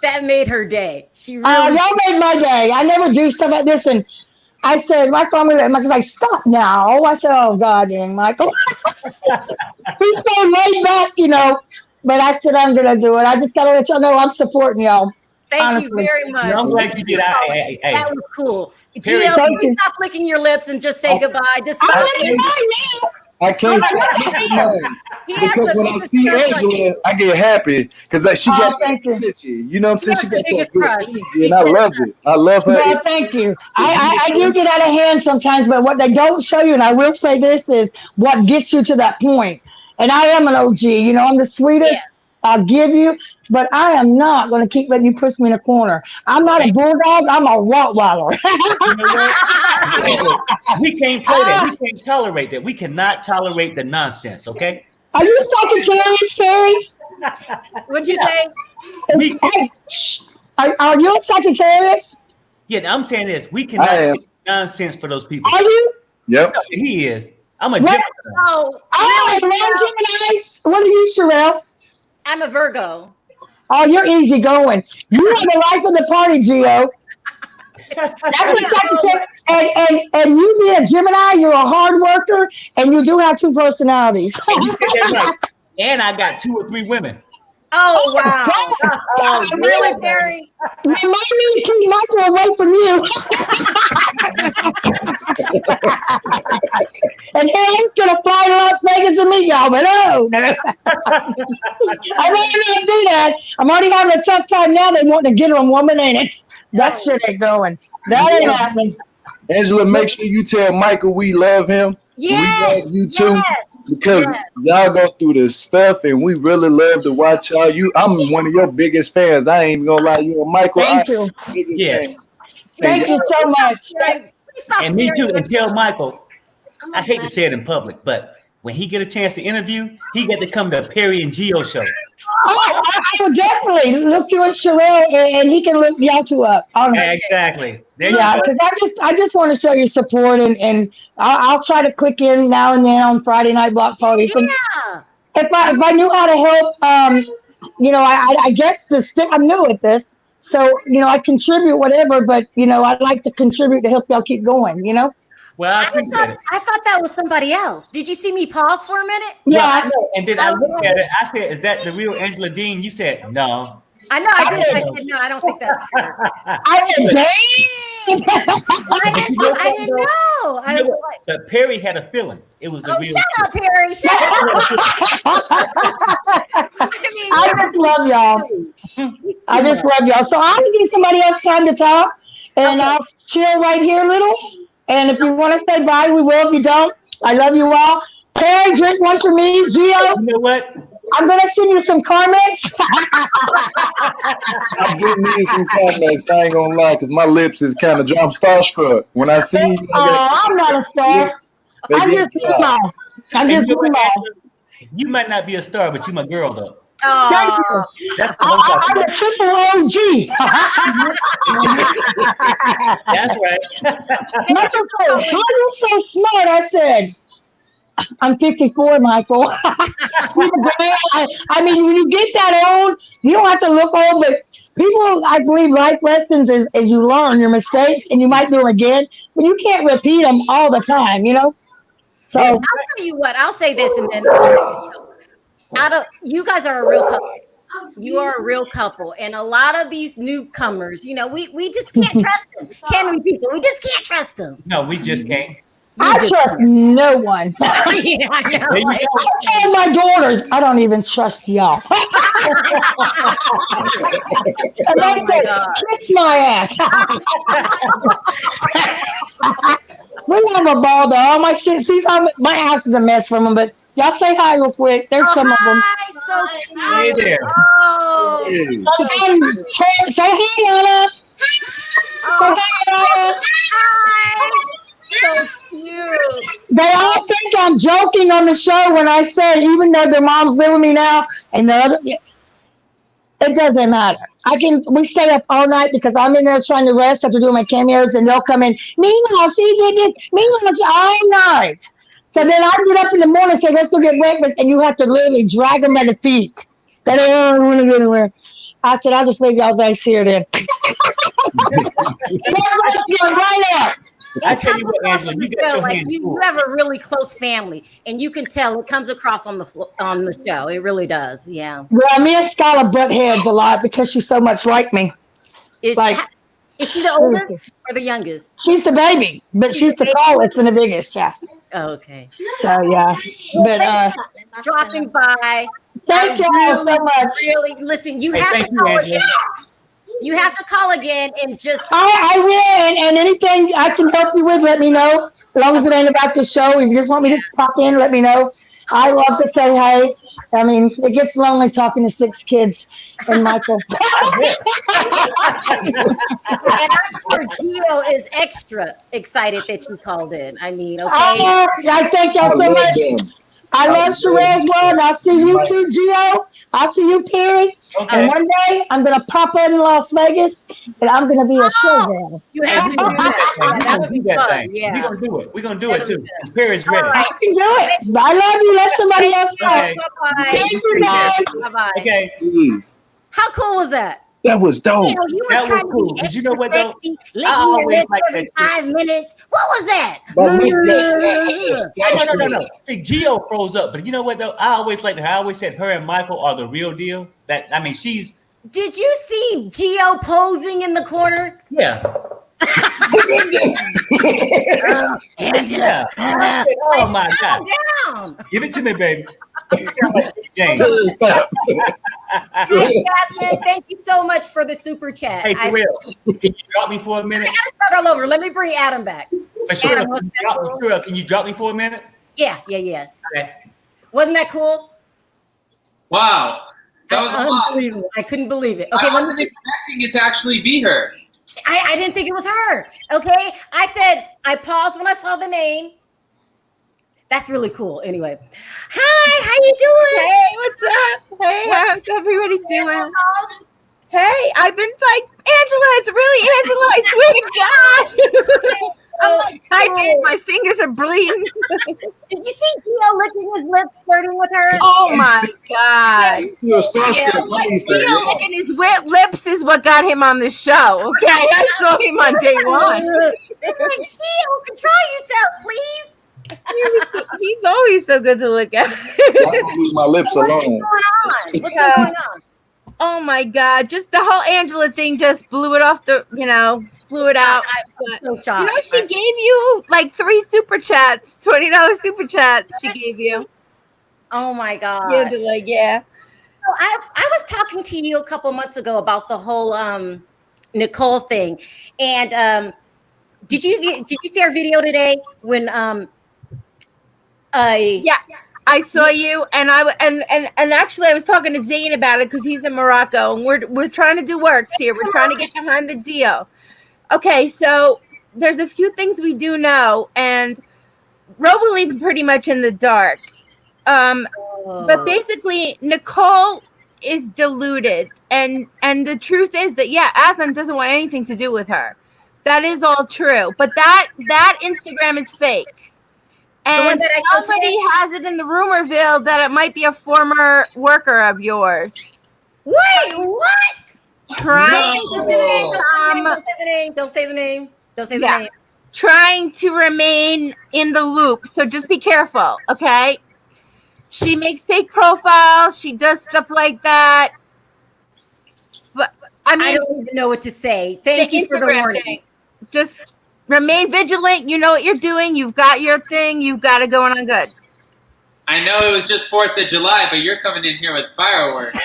That made her day. She really y'all made my day. I never do stuff like this. And I said, Michael's like, stop now. I said, oh, God dang, Michael. He's so laid back, But I said, I'm going to do it. I just got to let y'all know I'm supporting y'all. Thank you very much. I'm glad you did. That was cool. Gio, can you stop licking your lips and just say goodbye? I'm licking mine now. I can't stop looking at mine because when I see Angela, I get happy because she got that energy. You know what I'm saying? She got that good energy, and I love it. I love her. Well, thank you. I do get out of hand sometimes, but what they don't show you, and I will say this, is what gets you to that point. And I am an OG. I'm the sweetest. Yeah. I'll give you, but I am not going to keep letting you push me in a corner. I'm not a bulldog. I'm a Rottweiler. You know what? We can't play that. We can't tolerate that. We cannot tolerate the nonsense, okay? Are you Sagittarius, Perry? What'd you say? Are you a Sagittarius? Yeah, I'm saying this. We cannot take nonsense for those people. Are you? Yep. No, he is. I'm a Gemini. Geminis. What are you, Sharrell? I'm a Virgo. Oh, you're easy going. You are the life of the party, Gio. That's what Sagittarius. And you being a Gemini, you're a hard worker, and you do have two personalities. And you said that right. And I got 2 or 3 women. Oh, wow. Really, Perry? You might need to keep Michael away from you. And he's going to fly to Las Vegas and meet y'all, but no. I'd rather not do that. I'm already having a tough time now. They want to get a woman, ain't it? That shit ain't going. That ain't happening. Angela, make sure you tell Michael we love him. Yes. We love you too. Yes. Because y'all go through this stuff and we really love to watch y'all. I'm one of your biggest fans. I ain't even gonna lie. You and Michael. Thank you. Yes. Thank you so much. And me too. And tell Michael, I hate to say it in public, but when he get a chance to interview, he got to come to Perry and Gio show. I will definitely look you at Sharrell, and he can look y'all two up. Exactly. Because I just want to show you support, and I'll try to click in now and then on Friday night block parties. And if I knew how to help, I guess I'm new at this, so I contribute whatever. But I'd like to contribute to help y'all keep going. Well, I thought that was somebody else. Did you see me pause for a minute? Yeah. Well, and then I looked at it. I said, "Is that the real Angela Deem?" You said, "No." I know. I did. I said, "No, I don't think that's true." I said, "Damn." I didn't know. I was like, but Perry had a feeling it was the real. Shut up, Perry. Shut up. I just love y'all. I just love y'all. So I'm gonna give somebody else time to talk, and I'll chill right here a little. And if you want to say bye, we will. If you don't, I love you all. Perry, drink one for me. Gio, you know what? I'm going to send you some comments. I do need some comments. I ain't going to lie, because my lips is kind of I'm starstruck. When I see you. I'm not a star. I'm just small. You might not be a star, but you my girl, though. Thank you. I'm a triple OG. That's right. Michael said, "How are you so smart?" I said, "I'm 54, Michael." I mean, when you get that old, you don't have to look old, but people, I believe, life lessons as you learn your mistakes, and you might do them again, but you can't repeat them all the time, So I'll tell you what. I'll say this, and then you guys are a real couple. You are a real couple, and a lot of these newcomers, we just can't trust them. Can we, people? We just can't trust them. No, we just can't. I trust no one. Yeah, I know. There you Like, go. I tell my daughters, I don't even trust y'all. And they say, kiss my ass. We have a ball though. All my my house is a mess from them, but y'all say hi real quick. There's some of them. hi, so Hey cute. there. Oh, Say hi, Anna. Say hi, Anna. hi. So cute. They all think I'm joking on the show when I say, even though their moms live with me now, and the other, it doesn't matter. We stay up all night because I'm in there trying to rest after doing my cameos, and they'll come in. Meanwhile, she did this. Meanwhile, all night. So then I get up in the morning and say, let's go get breakfast, and you have to literally drag them by the feet. They don't want to get anywhere. I said, I'll just leave y'all's ice here then. Right there. I tell you what, Angela, you got your hands you full. have a really close family, and you can tell it comes across on the show. It really does. Yeah. Well, me and Skylar butt heads a lot because she's so much like me. Is she the oldest or the youngest? She's the baby, but she's the tallest and the biggest, yeah. Oh, okay. So yeah, but dropping by. Thank you all so much. Really, listen. You have to call again. You have to call again and just. I will, and anything I can help you with, let me know. As long as it ain't about the show, if you just want me to pop in, let me know. I love to say hey. I mean, it gets lonely talking to 6 kids and Michael. And I'm sure Gio is extra excited that you called in. I mean, okay. I thank y'all so much. I love Sharrell as well, and I'll see you too, Gio. I'll see you, Perry. Okay. And one day, I'm going to pop in Las Vegas, and I'm going to be a showdown. You have to do that. That would be fun. Yeah. We're going to do it. We're going to do it, too. Perry's ready. Right. I can do it. I love you. Let somebody else know. Okay. Bye-bye. Thank you, guys. Bye-bye. Okay. Jeez. How cool was that? That was dope. That was cool. Because you know what, though? I always like every 5 minutes. What was that? No. See, Gio froze up. But you know what, though? I always liked her. I always said her and Michael are the real deal. She's... Did you see Gio posing in the corner? Yeah. Angela. Oh, my God. Down. Give it to me, baby. James. Hi, Jasmine. Thank you so much for the super chat. Hey, for real. Can you drop me for a minute? I gotta start all over. Let me bring Adam back. Sure, can you drop me for a minute? Yeah. Okay. Wasn't that cool? Wow. That was unbelievable. I couldn't believe it. Okay, I wasn't expecting it to actually be her. I didn't think it was her. Okay. I paused when I saw the name. That's really cool. Anyway. Hi, how you doing? Hey, what's up? Hey, how's everybody doing? Hey, I've been like, Angela, it's really Angela, I swear to God. I did. My fingers are bleeding. Did you see Gio licking his lips, flirting with her? Oh my God! Gio licking his wet lips is what got him on the show. Okay, I saw him on day one. Gio, control yourself, please. He's always so good to look at. I leave my lips alone. What's going on? Oh my God! Just the whole Angela thing just blew it off the, blew it out. She gave you like 3 super chats, $20 super chats. She gave you. Oh my God! Yeah. So I was talking to you a couple months ago about the whole Nicole thing, and did you see our video today when yeah, I saw you, and actually I was talking to Zane about it because he's in Morocco, and we're trying to do works here. We're trying to get behind the deal. Okay, so there's a few things we do know, and Robalie's pretty much in the dark. But basically, Nicole is deluded, and the truth is that Aslan doesn't want anything to do with her. That is all true, but that Instagram is fake. And somebody has it in the rumorville that it might be a former worker of yours. Wait, what? Right? Don't say the name. Don't say the name. trying to remain in the loop. So just be careful, okay? She makes fake profiles. She does stuff like that. But I mean, I don't even know what to say. Thank you for the warning. Thing. Just remain vigilant. You know what you're doing. You've got your thing. You've got it going on good. I know it was just 4th of July, but you're coming in here with fireworks.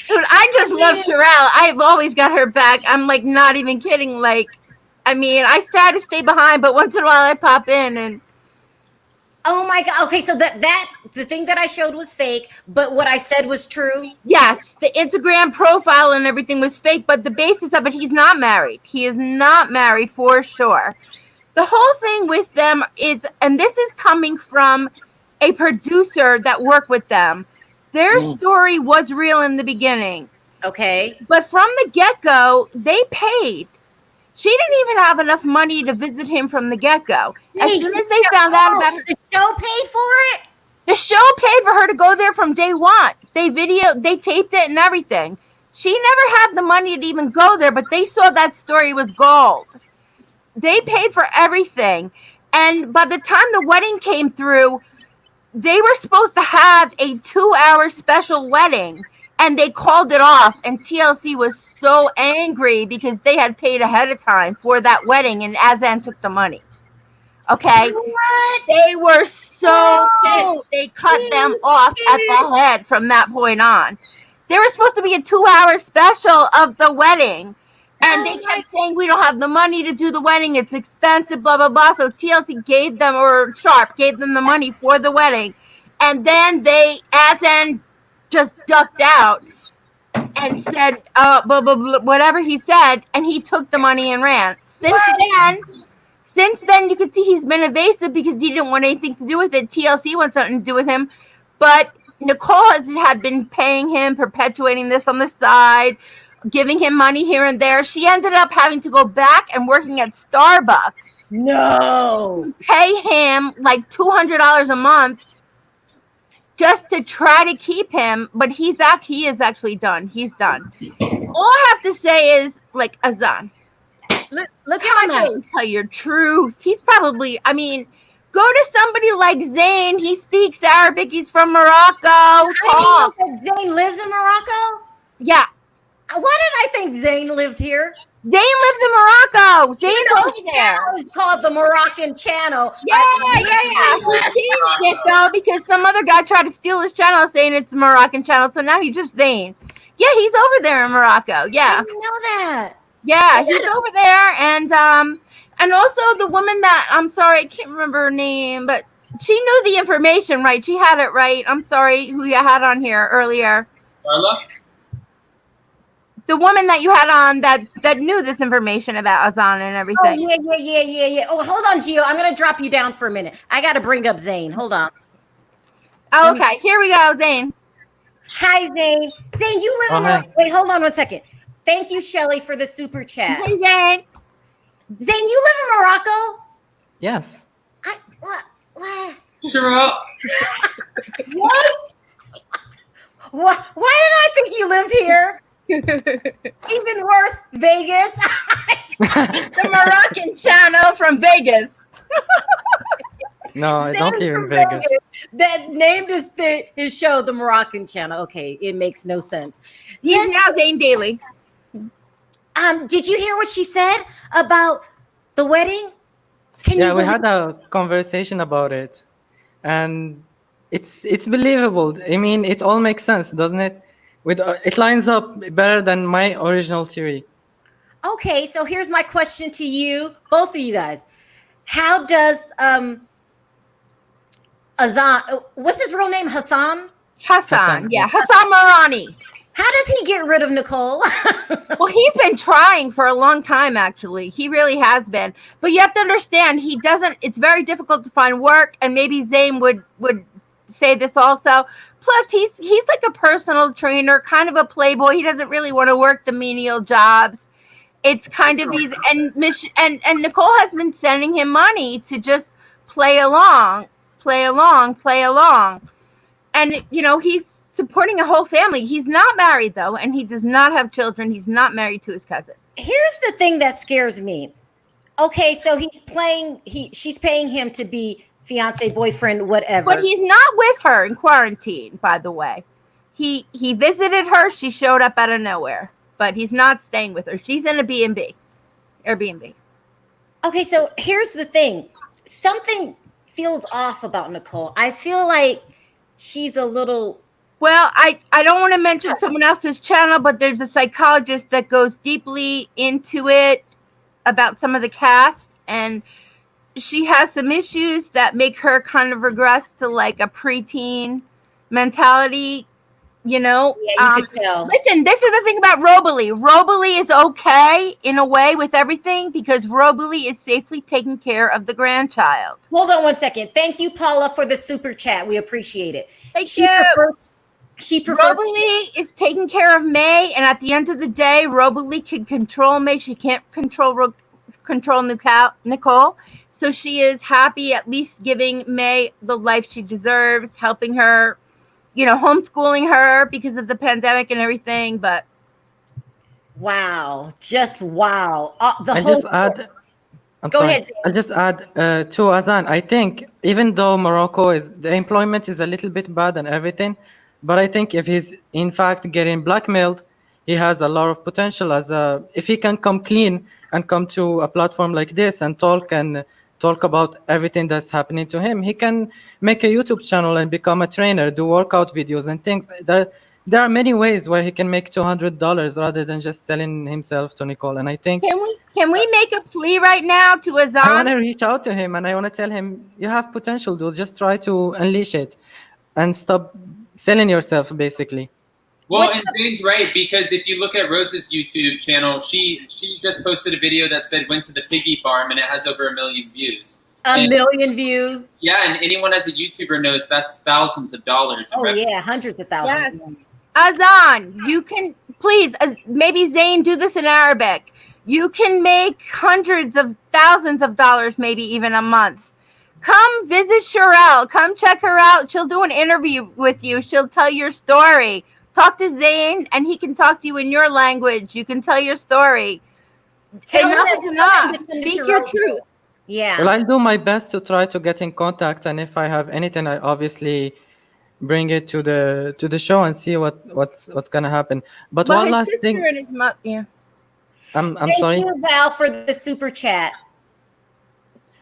Dude, I just love Sharrell. I've always got her back. I'm like not even kidding. Like, I mean, I try to stay behind, but once in a while I pop in and. Oh my God. Okay, so that the thing that I showed was fake, but what I said was true. Yes, the Instagram profile and everything was fake, but the basis of it, he's not married. He is not married for sure. The whole thing with them is, and this is coming from a producer that worked with them. Their story was real in the beginning. Okay. But from the get-go, they paid. She didn't even have enough money to visit him from the get-go. As soon as they found out about it, the show paid for it? The show paid for her to go there from day one. They taped it and everything. She never had the money to even go there, but they saw that story was gold. They paid for everything. And by the time the wedding came through, they were supposed to have a 2-hour special wedding, and they called it off. And TLC was so angry because they had paid ahead of time for that wedding, and Azan took the money. Okay? What? They were so pissed. They cut them off at the head from that point on. There was supposed to be a 2-hour special of the wedding. And they kept saying, we don't have the money to do the wedding. It's expensive, blah, blah, blah. So TLC gave them, or Sharp gave them the money for the wedding. And then Azan just ducked out and said, blah, blah, blah, whatever he said. And he took the money and ran. Since then, you can see he's been evasive because he didn't want anything to do with it. TLC wants something to do with him. But Nicole had been paying him, perpetuating this on the side, giving him money here and there. She ended up having to go back and working at Starbucks. No. Pay him like $200 a month just to try to keep him. But he is actually done. He's done. All I have to say is, like, Azan. Look at my face. Tell your truth. He's probably, I mean, go to somebody like Zayn. He speaks Arabic. He's from Morocco. I didn't know that Zayn lives in Morocco? Yeah. Why did I think Zayn lived here? Zayn lives in Morocco. Zayn goes there. It's called the Moroccan Channel. Yeah. He changed it though because some other guy tried to steal his channel saying it's the Moroccan Channel. So now he's just Zayn. Yeah, he's over there in Morocco. Yeah. I didn't know that. Yeah, he's over there, and also the woman that, I'm sorry, I can't remember her name, but she knew the information, right? She had it right. I'm sorry, who you had on here earlier. Carla? The woman that you had on that knew this information about Azan and everything. Oh, yeah. Oh, hold on, Gio. I'm going to drop you down for a minute. I got to bring up Zayn. Hold on. Oh, okay, here we go, Zayn. Hi, Zayn. Zayn, you live in Morocco. Wait, hold on one second. Thank you, Shelly, for the super chat. Hey, Zayn. Zayn, you live in Morocco? Yes. What? Sharrell. What? Why did I think you lived here? Even worse, Vegas. The Moroccan Channel from Vegas. No, I don't live in Vegas. That named his show the Moroccan Channel. Okay, it makes no sense. He's now Zayn Daily. Did you hear what she said about the wedding? We had a conversation about it, and it's believable. I mean, it all makes sense, doesn't it? It lines up better than my original theory. Okay, so here's my question to you, both of you guys. How does Azan, what's his real name? Hassan, yeah, Hassan Marani. How does he get rid of Nicole? Well, he's been trying for a long time, actually. He really has been. But you have to understand, it's very difficult to find work, and maybe Zayn would say this also. Plus, he's like a personal trainer, kind of a playboy. He doesn't really want to work the menial jobs. It's kind of easy. And Nicole has been sending him money to just play along. And, he's supporting a whole family. He's not married, though, and he does not have children. He's not married to his cousin. Here's the thing that scares me. Okay, so she's paying him to be fiance, boyfriend, whatever. But he's not with her in quarantine, by the way. He visited her. She showed up out of nowhere, but he's not staying with her. She's in a B&B, Airbnb. Okay, so here's the thing. Something feels off about Nicole. I feel like she's a little. Well, I don't want to mention someone else's channel, but there's a psychologist that goes deeply into it about some of the cast, and she has some issues that make her kind of regress to like a preteen mentality. You know, Yeah, you could tell. Listen, this is the thing about Robley. Robley is okay in a way with everything because Robley is safely taking care of the grandchild. Hold on one second. Thank you, Paula, for the super chat. We appreciate it. Thank you. She prefers. Robley is taking care of May, and at the end of the day, Robley can control May. She can't control Nicole. So she is happy at least giving May the life she deserves, helping her, you know, homeschooling her because of the pandemic and everything. But wow, just wow. Go ahead. I'll just add to Azan. I think even though the employment is a little bit bad and everything, but I think if he's in fact getting blackmailed, he has a lot of potential if he can come clean and come to a platform like this and talk about everything that's happening to him. He can make a YouTube channel and become a trainer, do workout videos and things. There are many ways where he can make $200 rather than just selling himself to Nicole. And I think can we make a plea right now to Azan? I want to reach out to him and I want to tell him you have potential, dude. Just try to unleash it and stop selling yourself, basically. Well, and Zane's right, because if you look at Rose's YouTube channel, she just posted a video that said went to the piggy farm, and it has over 1 million views. A million views? Yeah, and anyone as a YouTuber knows that's thousands of dollars. Oh, yeah, hundreds of thousands. Yes. Azan, you can, please, maybe Zane, do this in Arabic. You can make hundreds of thousands of dollars, maybe even a month. Come visit Sharrell. Come check her out. She'll do an interview with you. She'll tell your story. Talk to Zane, and he can talk to you in your language. You can tell your story. Enough is enough. Speak your truth. Yeah. Well, I'll do my best to try to get in contact, and if I have anything, I obviously bring it to the show and see what's gonna happen. But one his last sister thing. And his yeah. I'm sorry. Thank you, Val, for the super chat.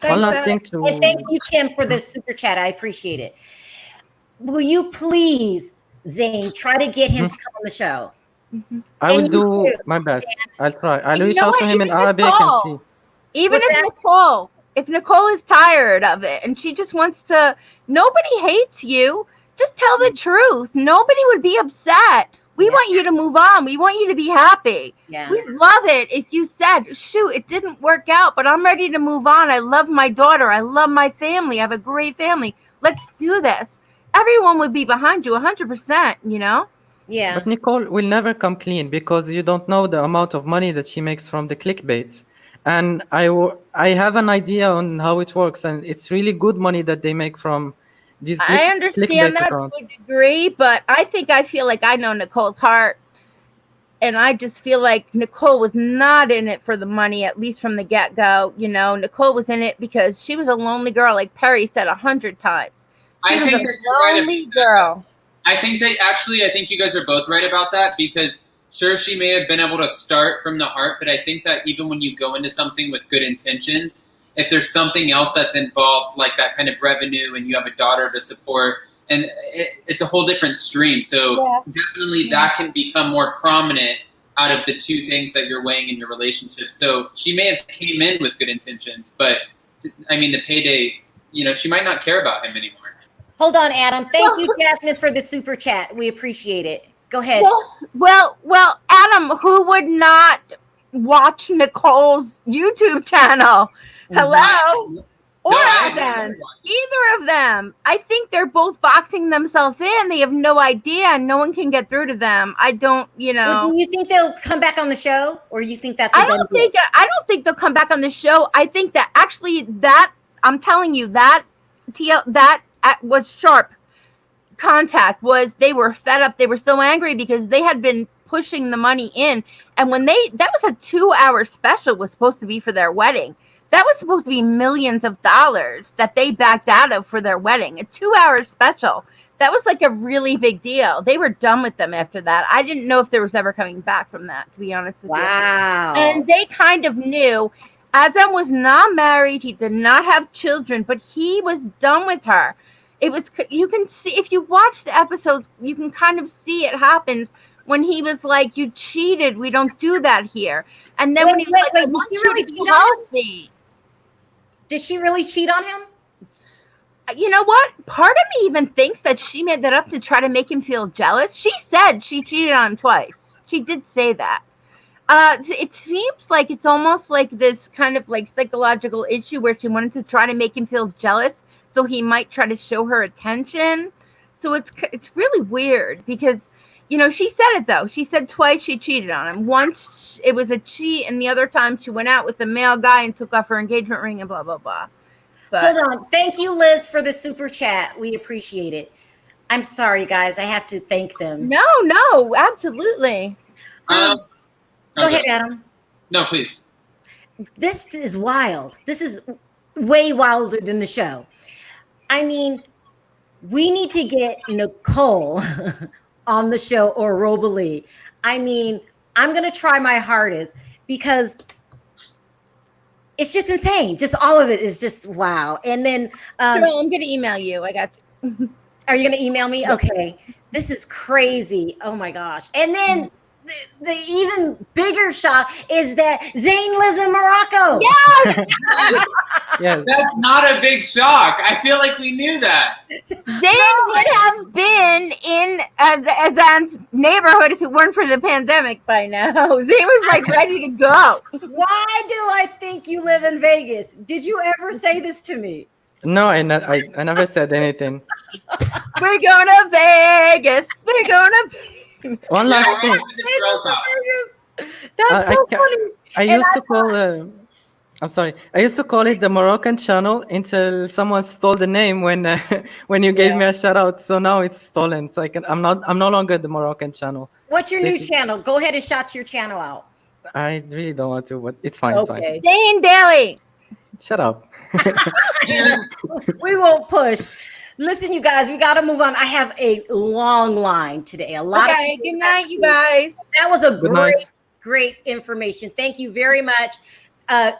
One last thing to. And thank you, Kim, for the super chat. I appreciate it. Will you please, Zane, try to get him to come on the show? I will do my best. I'll try. I'll reach out to him in Arabic and see. Even if Nicole is tired of it and she just wants to, nobody hates you. Just tell the truth. Nobody would be upset. We want you to move on. We want you to be happy. Yeah. We'd love it if you said, shoot, it didn't work out, but I'm ready to move on. I love my daughter. I love my family. I have a great family. Let's do this. Everyone would be behind you 100%, you know? Yeah. But Nicole will never come clean because you don't know the amount of money that she makes from the clickbaits. And I have an idea on how it works, and it's really good money that they make from these I understand that to a degree, but I feel like I know Nicole's heart, and I just feel like Nicole was not in it for the money, at least from the get-go. You know, Nicole was in it because she was a lonely girl, like Perry said 100 times. I think that you're lonely girl. I think you guys are both right about that, because sure, she may have been able to start from the heart, but I think that even when you go into something with good intentions, if there's something else that's involved, like that kind of revenue, and you have a daughter to support, and it's a whole different stream. So definitely that can become more prominent out of the two things that you're weighing in your relationship. So she may have came in with good intentions, but I mean, the payday, you know, she might not care about him anymore. Hold on, Adam. Thank you, Jasmine, for the super chat. We appreciate it. Go ahead. Well, Adam, who would not watch Nicole's YouTube channel? Hello? Or Adam? Either of them. I think they're both boxing themselves in. They have no idea, and no one can get through to them. I don't, you know. Well, do you think they'll come back on the show, or you think that's? I don't think they'll come back on the show. I think that actually I'm telling you that was sharp contact. Was they were fed up. They were so angry because they had been pushing the money in, and when that was a 2-hour special was supposed to be for their wedding. That was supposed to be millions of dollars that they backed out of for their wedding. A 2-hour special. That was like a really big deal. They were done with them after that. I didn't know if there was ever coming back from that, to be honest with you. Wow. And they kind of knew. Azam was not married. He did not have children, but he was done with her. It was, you can see, if you watch the episodes, you can kind of see it happens when he was like, you cheated. We don't do that here. And then when he was like, did she really cheat on him? Did she really cheat on him? You know what? Part of me even thinks that she made that up to try to make him feel jealous. She said she cheated on him twice. She did say that. It seems like it's almost like this kind of like psychological issue where she wanted to try to make him feel jealous, so he might try to show her attention. So it's really weird because, you know, she said it though. She said twice she cheated on him. Once it was a cheat, and the other time she went out with a male guy and took off her engagement ring and blah blah blah. But, hold on. Thank you, Liz, for the super chat. We appreciate it. I'm sorry, guys. I have to thank them. No, absolutely. Go ahead, Adam. No, please. This is wild. This is way wilder than the show. I mean, we need to get Nicole on the show, or Robalee. I mean, I'm going to try my hardest because it's just insane. Just all of it is just wow. And then I'm going to email you. I got you. Are you going to email me? Okay. This is crazy. Oh my gosh. And then the even bigger shock is that Zayn lives in Morocco. Yes. Yes. That's not a big shock. I feel like we knew that. Zayn would have been in Azan's neighborhood if it weren't for the pandemic by now. Zayn was like ready to go. Why do I think you live in Vegas? Did you ever say this to me? No, I never said anything. We're going to Vegas. We're going to One last thing. That's so funny. I used to call. I'm sorry. I used to call it the Moroccan channel until someone stole the name when you gave me a shout out. So now it's stolen. So I'm no longer the Moroccan channel. What's your new channel? Go ahead and shout your channel out. I really don't want to, but it's fine. Okay. It's fine. Zayn Daily. Shut up. We won't push. Listen, you guys, we got to move on. I have a long line today. A lot of good night, you guys. That was a Good night. great information. Thank you very much.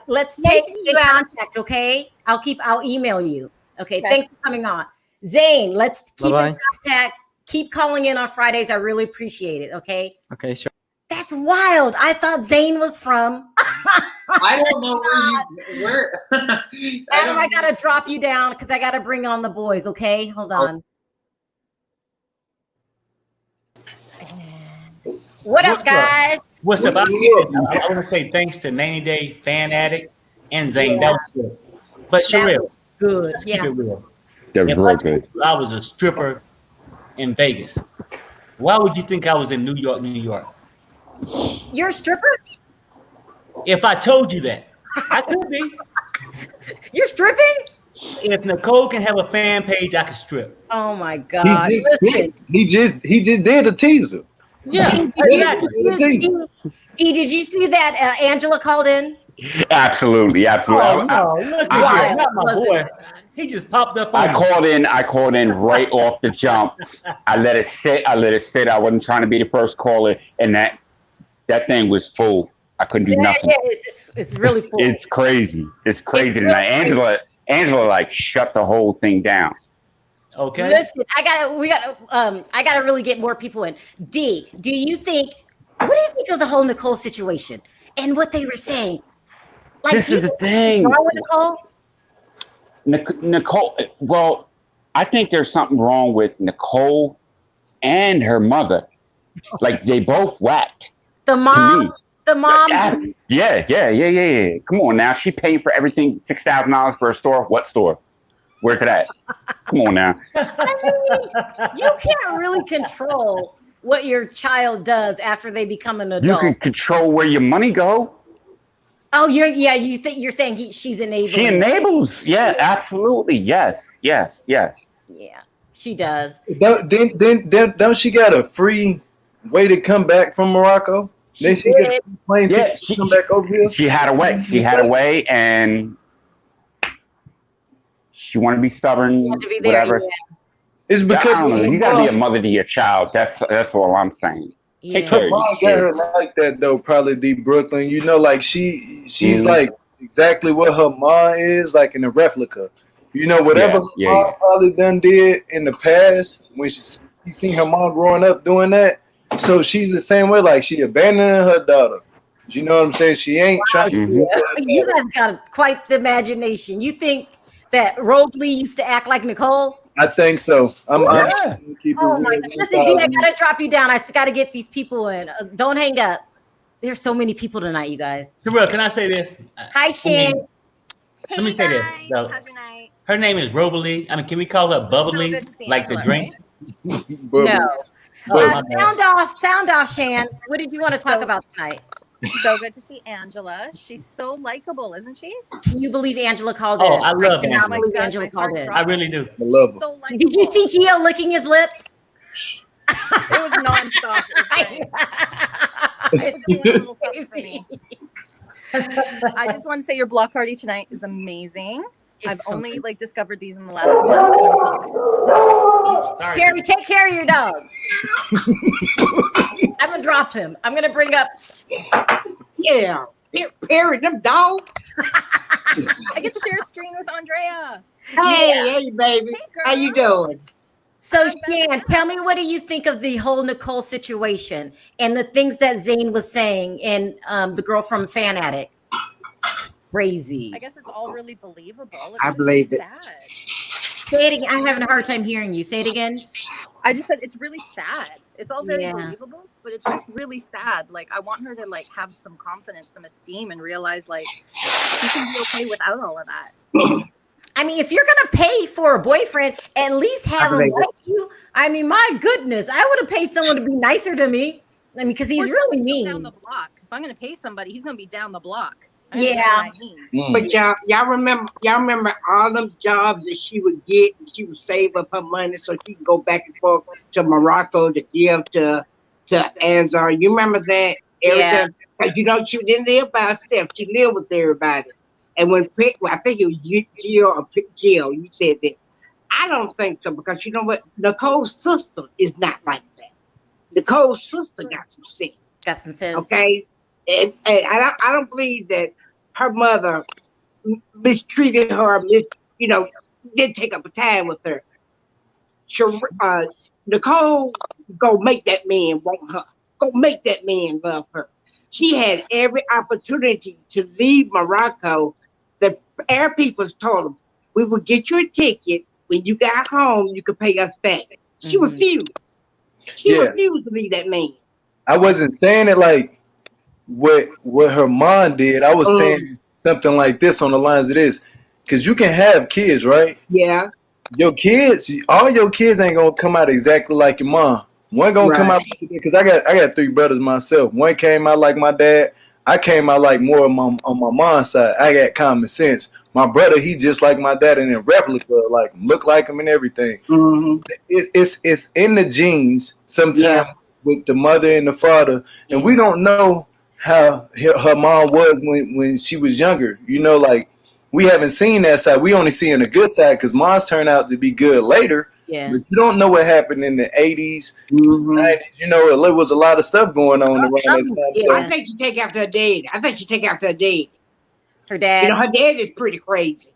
Let's stay in contact, okay? I'll email you. Okay, thanks for coming on. Zayn, let's keep in contact. Keep calling in on Fridays. I really appreciate it, okay? Okay, sure. That's wild. I thought Zayn was from. I don't know where Adam, I got to drop you down because I got to bring on the boys, okay? Hold on. What up, guys? What's up? I want to say thanks to 90 Day Fan Addict and Zayn. That was good. But Sharrell, good. Let's keep it real. That was real good. I was a stripper in Vegas. Why would you think I was in New York, New York? You're a stripper? If I told you that, I could be. You're stripping? If Nicole can have a fan page, I could strip. Oh my God! He just did a teaser. Yeah, exactly. Did you see that Angela called in? Absolutely. Oh no! Look at not my boy. He just popped up. I called in right off the jump. I let it sit. I wasn't trying to be the first caller, and that thing was full. I couldn't do nothing. Yeah, it's really full. It's crazy. It's crazy tonight. Angela like shut the whole thing down. Okay. Listen, I gotta really get more people in. What do you think of the whole Nicole situation and what they were saying? Like, This is the thing. wrong with Nicole? Nicole, well, I think there's something wrong with Nicole and her mother. Like, they both whacked. The mom. Yeah. Come on now. She paid for everything, $6,000 for a store. What store? Where's it at? Come on now. I mean, you can't really control what your child does after they become an adult. You can control where your money go. Oh, you think you're saying she's enabling? She enables. Yeah, absolutely. Yes. Yeah, she does. Don't she got a free way to come back from Morocco? She did. Come back over here. She had a way. And She want to be stubborn, whatever. It's because I don't know. You gotta be a mother to your child. That's all I'm saying. Take care of Mom your got her kids. like that though, probably D Brooklyn. You know, like she's like exactly what her mom is, like in a replica. You know, whatever her mom probably done did in the past when she seen her mom growing up doing that. So she's the same way, like she abandoning her daughter. You know what I'm saying? She ain't trying to You guys got quite the imagination. You think that Robley used to act like Nicole? I think so. I'm honest. Oh my God. Listen, D, I gotta drop you down. I gotta get these people in. Don't hang up. There's so many people tonight, you guys. Sharrell, can I say this? Hi, Shan. Let me say this. So, how's your night? her name is Robley. I mean, can we call her Bubbly, like Angela, the drink? No. My bad. Sound off, Shan. What did you want to talk about tonight? So good to see Angela. She's so likable, isn't she? Can you believe Angela called Oh, in? I love cannot Angela. believe Angela called in. I really do. I love her. So Did you see Gio licking his lips? It was nonstop. It's a little something for me. I just want to say your block party tonight is amazing. I've only discovered these in the last month. Sorry. Carrie, take care of your dog. I'm gonna drop him. I'm gonna bring up. Yeah, Perry, them dogs. I get to share a screen with Andrea. Hey, baby. Hey, How you doing? So, Shan, tell me, what do you think of the whole Nicole situation and the things that Zane was saying and the girl from Fan Addict? Crazy. I guess it's all really believable. It's I just believe it. sad. Say it again. I'm having a hard time hearing you. Say it again. I just said it's really sad. It's all very Yeah. believable, but it's just really sad. Like, I want her to have some confidence, some esteem, and realize she can be okay without all of that. I mean, if you're gonna pay for a boyfriend, at least have him like you. I mean, my goodness, I would have paid someone to be nicer to me. I mean, because he's really mean. Down the block. If I'm going to pay somebody, he's going to be down the block. Yeah. But y'all remember all them jobs that she would get, and she would save up her money so she could go back and forth to Morocco to give to Azar. You remember that? Because she didn't live by herself. She lived with everybody. And when I think it was Jill, you said that. I don't think so, because you know what? Nicole's sister is not like that. Nicole's sister got some sense. Got some sense. Okay? And I don't believe that her mother mistreated her, didn't take up time with her. Nicole go make that man want her. Go make that man love her. She had every opportunity to leave Morocco. The air people told them, we will get you a ticket. When you got home, you could pay us back. She refused. She refused to leave that man. I wasn't saying it like what her mom did. I was saying something like this on the lines of this. Because you can have kids, right? Yeah. All your kids ain't going to come out exactly like your mom. One going to come out, because I got 3 brothers myself. One came out like my dad. I came out like more on my mom's side. I got common sense. My brother, he just like my dad and in replica, like look like him and everything. Mm-hmm. It's in the genes sometimes with the mother and the father, and we don't know how her mom was when she was younger. We haven't seen that side. We only seeing the good side because moms turn out to be good later. Yeah. But you don't know what happened in the 80s, 90s. There was a lot of stuff going on around that time. Yeah. I think you take after her dad. Her dad. Her dad is pretty crazy.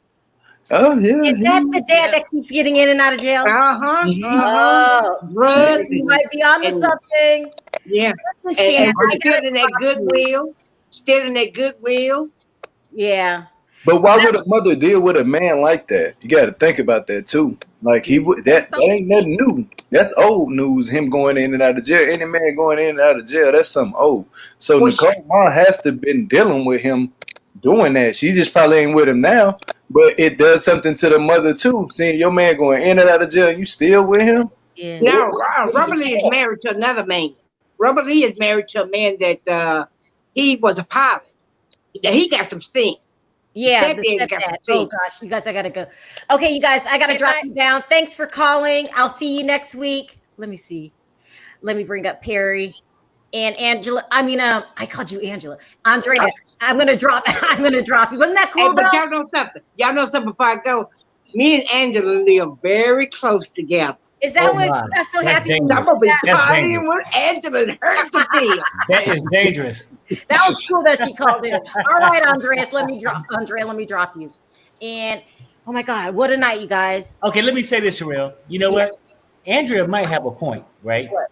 Oh, yeah. Is that the dad that keeps getting in and out of jail? Uh-huh. Oh, Drugs. You might be onto something. Yeah. And still in that goodwill. Yeah. But why would a mother deal with a man like that? You got to think about that too. Like that ain't nothing new. That's old news. Him going in and out of jail. Any man going in and out of jail, that's something old. So Nicole mom has to been dealing with him doing that. She just probably ain't with him now, but it does something to the mother too. Seeing your man going in and out of jail, and you still with him? Yeah. No, Robert Lee is married to another man. Robert Lee is married to a man that he was a pilot. He got some sense. Yeah. Oh gosh, you guys, I gotta go. Okay, you guys, I gotta drop you down. Thanks for calling. I'll see you next week. Let me see. Let me bring up Perry and Angela. I mean, I called you Angela. Andrea. I'm gonna drop you. Wasn't that cool? Hey, but y'all know something before I go. Me and Angela live very close together. Is that what you got so That's happy? dangerous. I'm gonna be That's partying dangerous. with Angela and her today. That is dangerous. That was cool that she called in. All right, Andreas, let me drop you. And oh my God, what a night, you guys. Okay, let me say this, Sharrell. You know what? Andrea might have a point, right? What?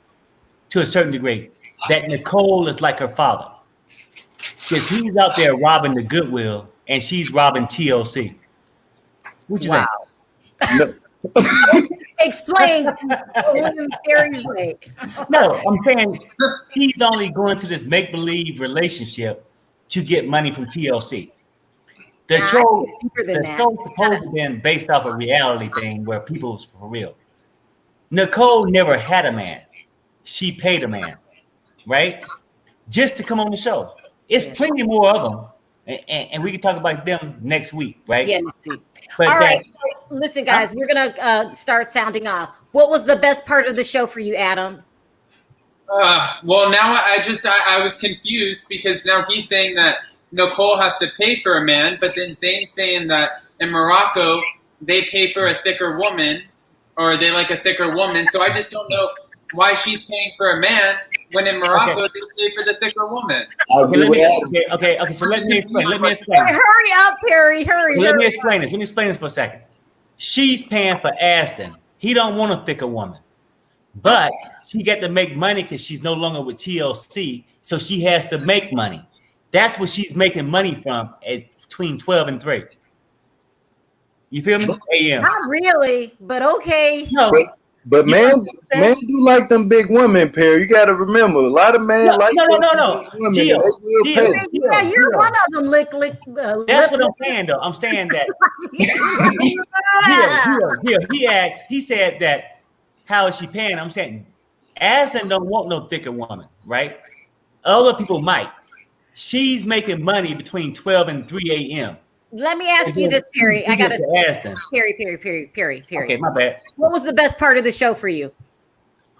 To a certain degree, that Nicole is like her father. Because he's out there robbing the Goodwill and she's robbing TLC. What you think? No. Explain William Perry's way. No, I'm saying he's only going to this make-believe relationship to get money from TLC. The Nah, I show, think it's deeper than the that. show's supposed to have been based off a reality thing where people was for real. Nicole never had a man. She paid a man, right? Just to come on the show. It's plenty more of them. And we can talk about them next week, right? Yeah, next week. But All right. So listen, guys, we're going to start sounding off. What was the best part of the show for you, Adam? Well, now I was confused because now he's saying that Nicole has to pay for a man, but then Zane's saying that in Morocco, they pay for a thicker woman or they like a thicker woman. So I just don't know why she's paying for a man when in Morocco they pay for the thicker woman. Okay. So let me explain. Hey, hurry up, Perry. Hurry. Let me explain this for a second. She's paying for Aston. He don't want a thicker woman. But she got to make money because she's no longer with TLC, so she has to make money. That's what she's making money from at between 12 and 3. You feel me? AM. Not really, but okay. No. But man do like them big women, Perry. You got to remember, a lot of men like no. women. Gio, Yeah, you're one of them. That's what I'm saying, though. I'm saying that. He said that. How is she paying? I'm saying, Aslan don't want no thicker woman, right? Other people might. She's making money between 12 and 3 a.m. Let me ask you this, Perry. I got to Aston. Perry. Okay, my bad. What was the best part of the show for you?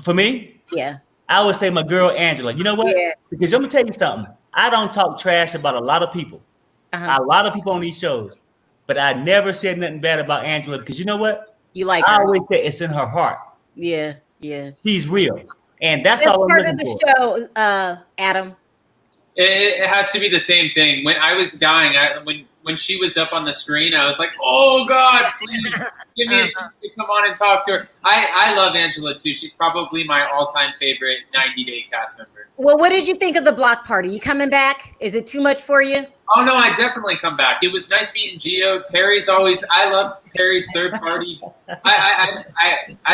For me? Yeah. I would say my girl Angela. You know what? Yeah. Because I'm gonna tell you something. I don't talk trash about a lot of people. A lot of people on these shows, but I never said nothing bad about Angela because you know what? You like her. I always say it's in her heart. Yeah. She's real, and that's Best all I'm part looking of for. the show, Adam. It has to be the same thing. When I was dying, when she was up on the screen, I was like, "Oh God, please give me a chance to come on and talk to her." I love Angela too. She's probably my all-time favorite 90-day cast member. Well, what did you think of the block party? You coming back? Is it too much for you? Oh no, I definitely come back. It was nice meeting Gio. Perry's always. I love Perry's third party. I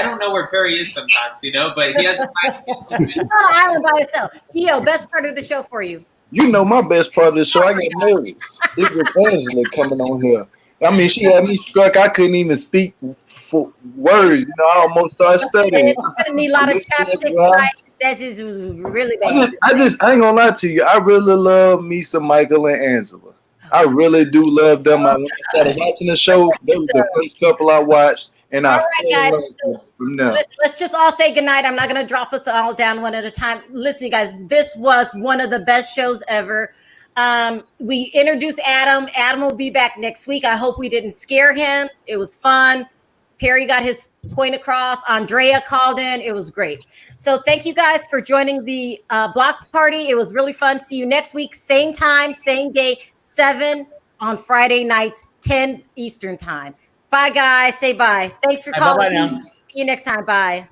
don't know where Perry is sometimes, but he has. Island by itself. Gio, best part of the show for you. You know my best part of the show. I get nervous. It was Angela coming on here. I mean, she had me struck. I couldn't even speak for words. I almost started studying. I need a lot of chapstick tonight. That just was really bad. I ain't gonna lie to you. I really love me some Michael and Angela. I really do love them. When I started watching the show, they were the first couple I watched, and all I right, guys. from them. Let's just all say goodnight. I'm not going to drop us all down one at a time. Listen, guys, this was one of the best shows ever. We introduced Adam. Adam will be back next week. I hope we didn't scare him. It was fun. Perry got his point across. Andrea called in. It was great. So thank you guys for joining the block party. It was really fun. See you next week. Same time, same day, 7 on Friday nights, 10 Eastern time. Bye, guys. Say bye. Thanks for calling. Bye now. See you next time. Bye.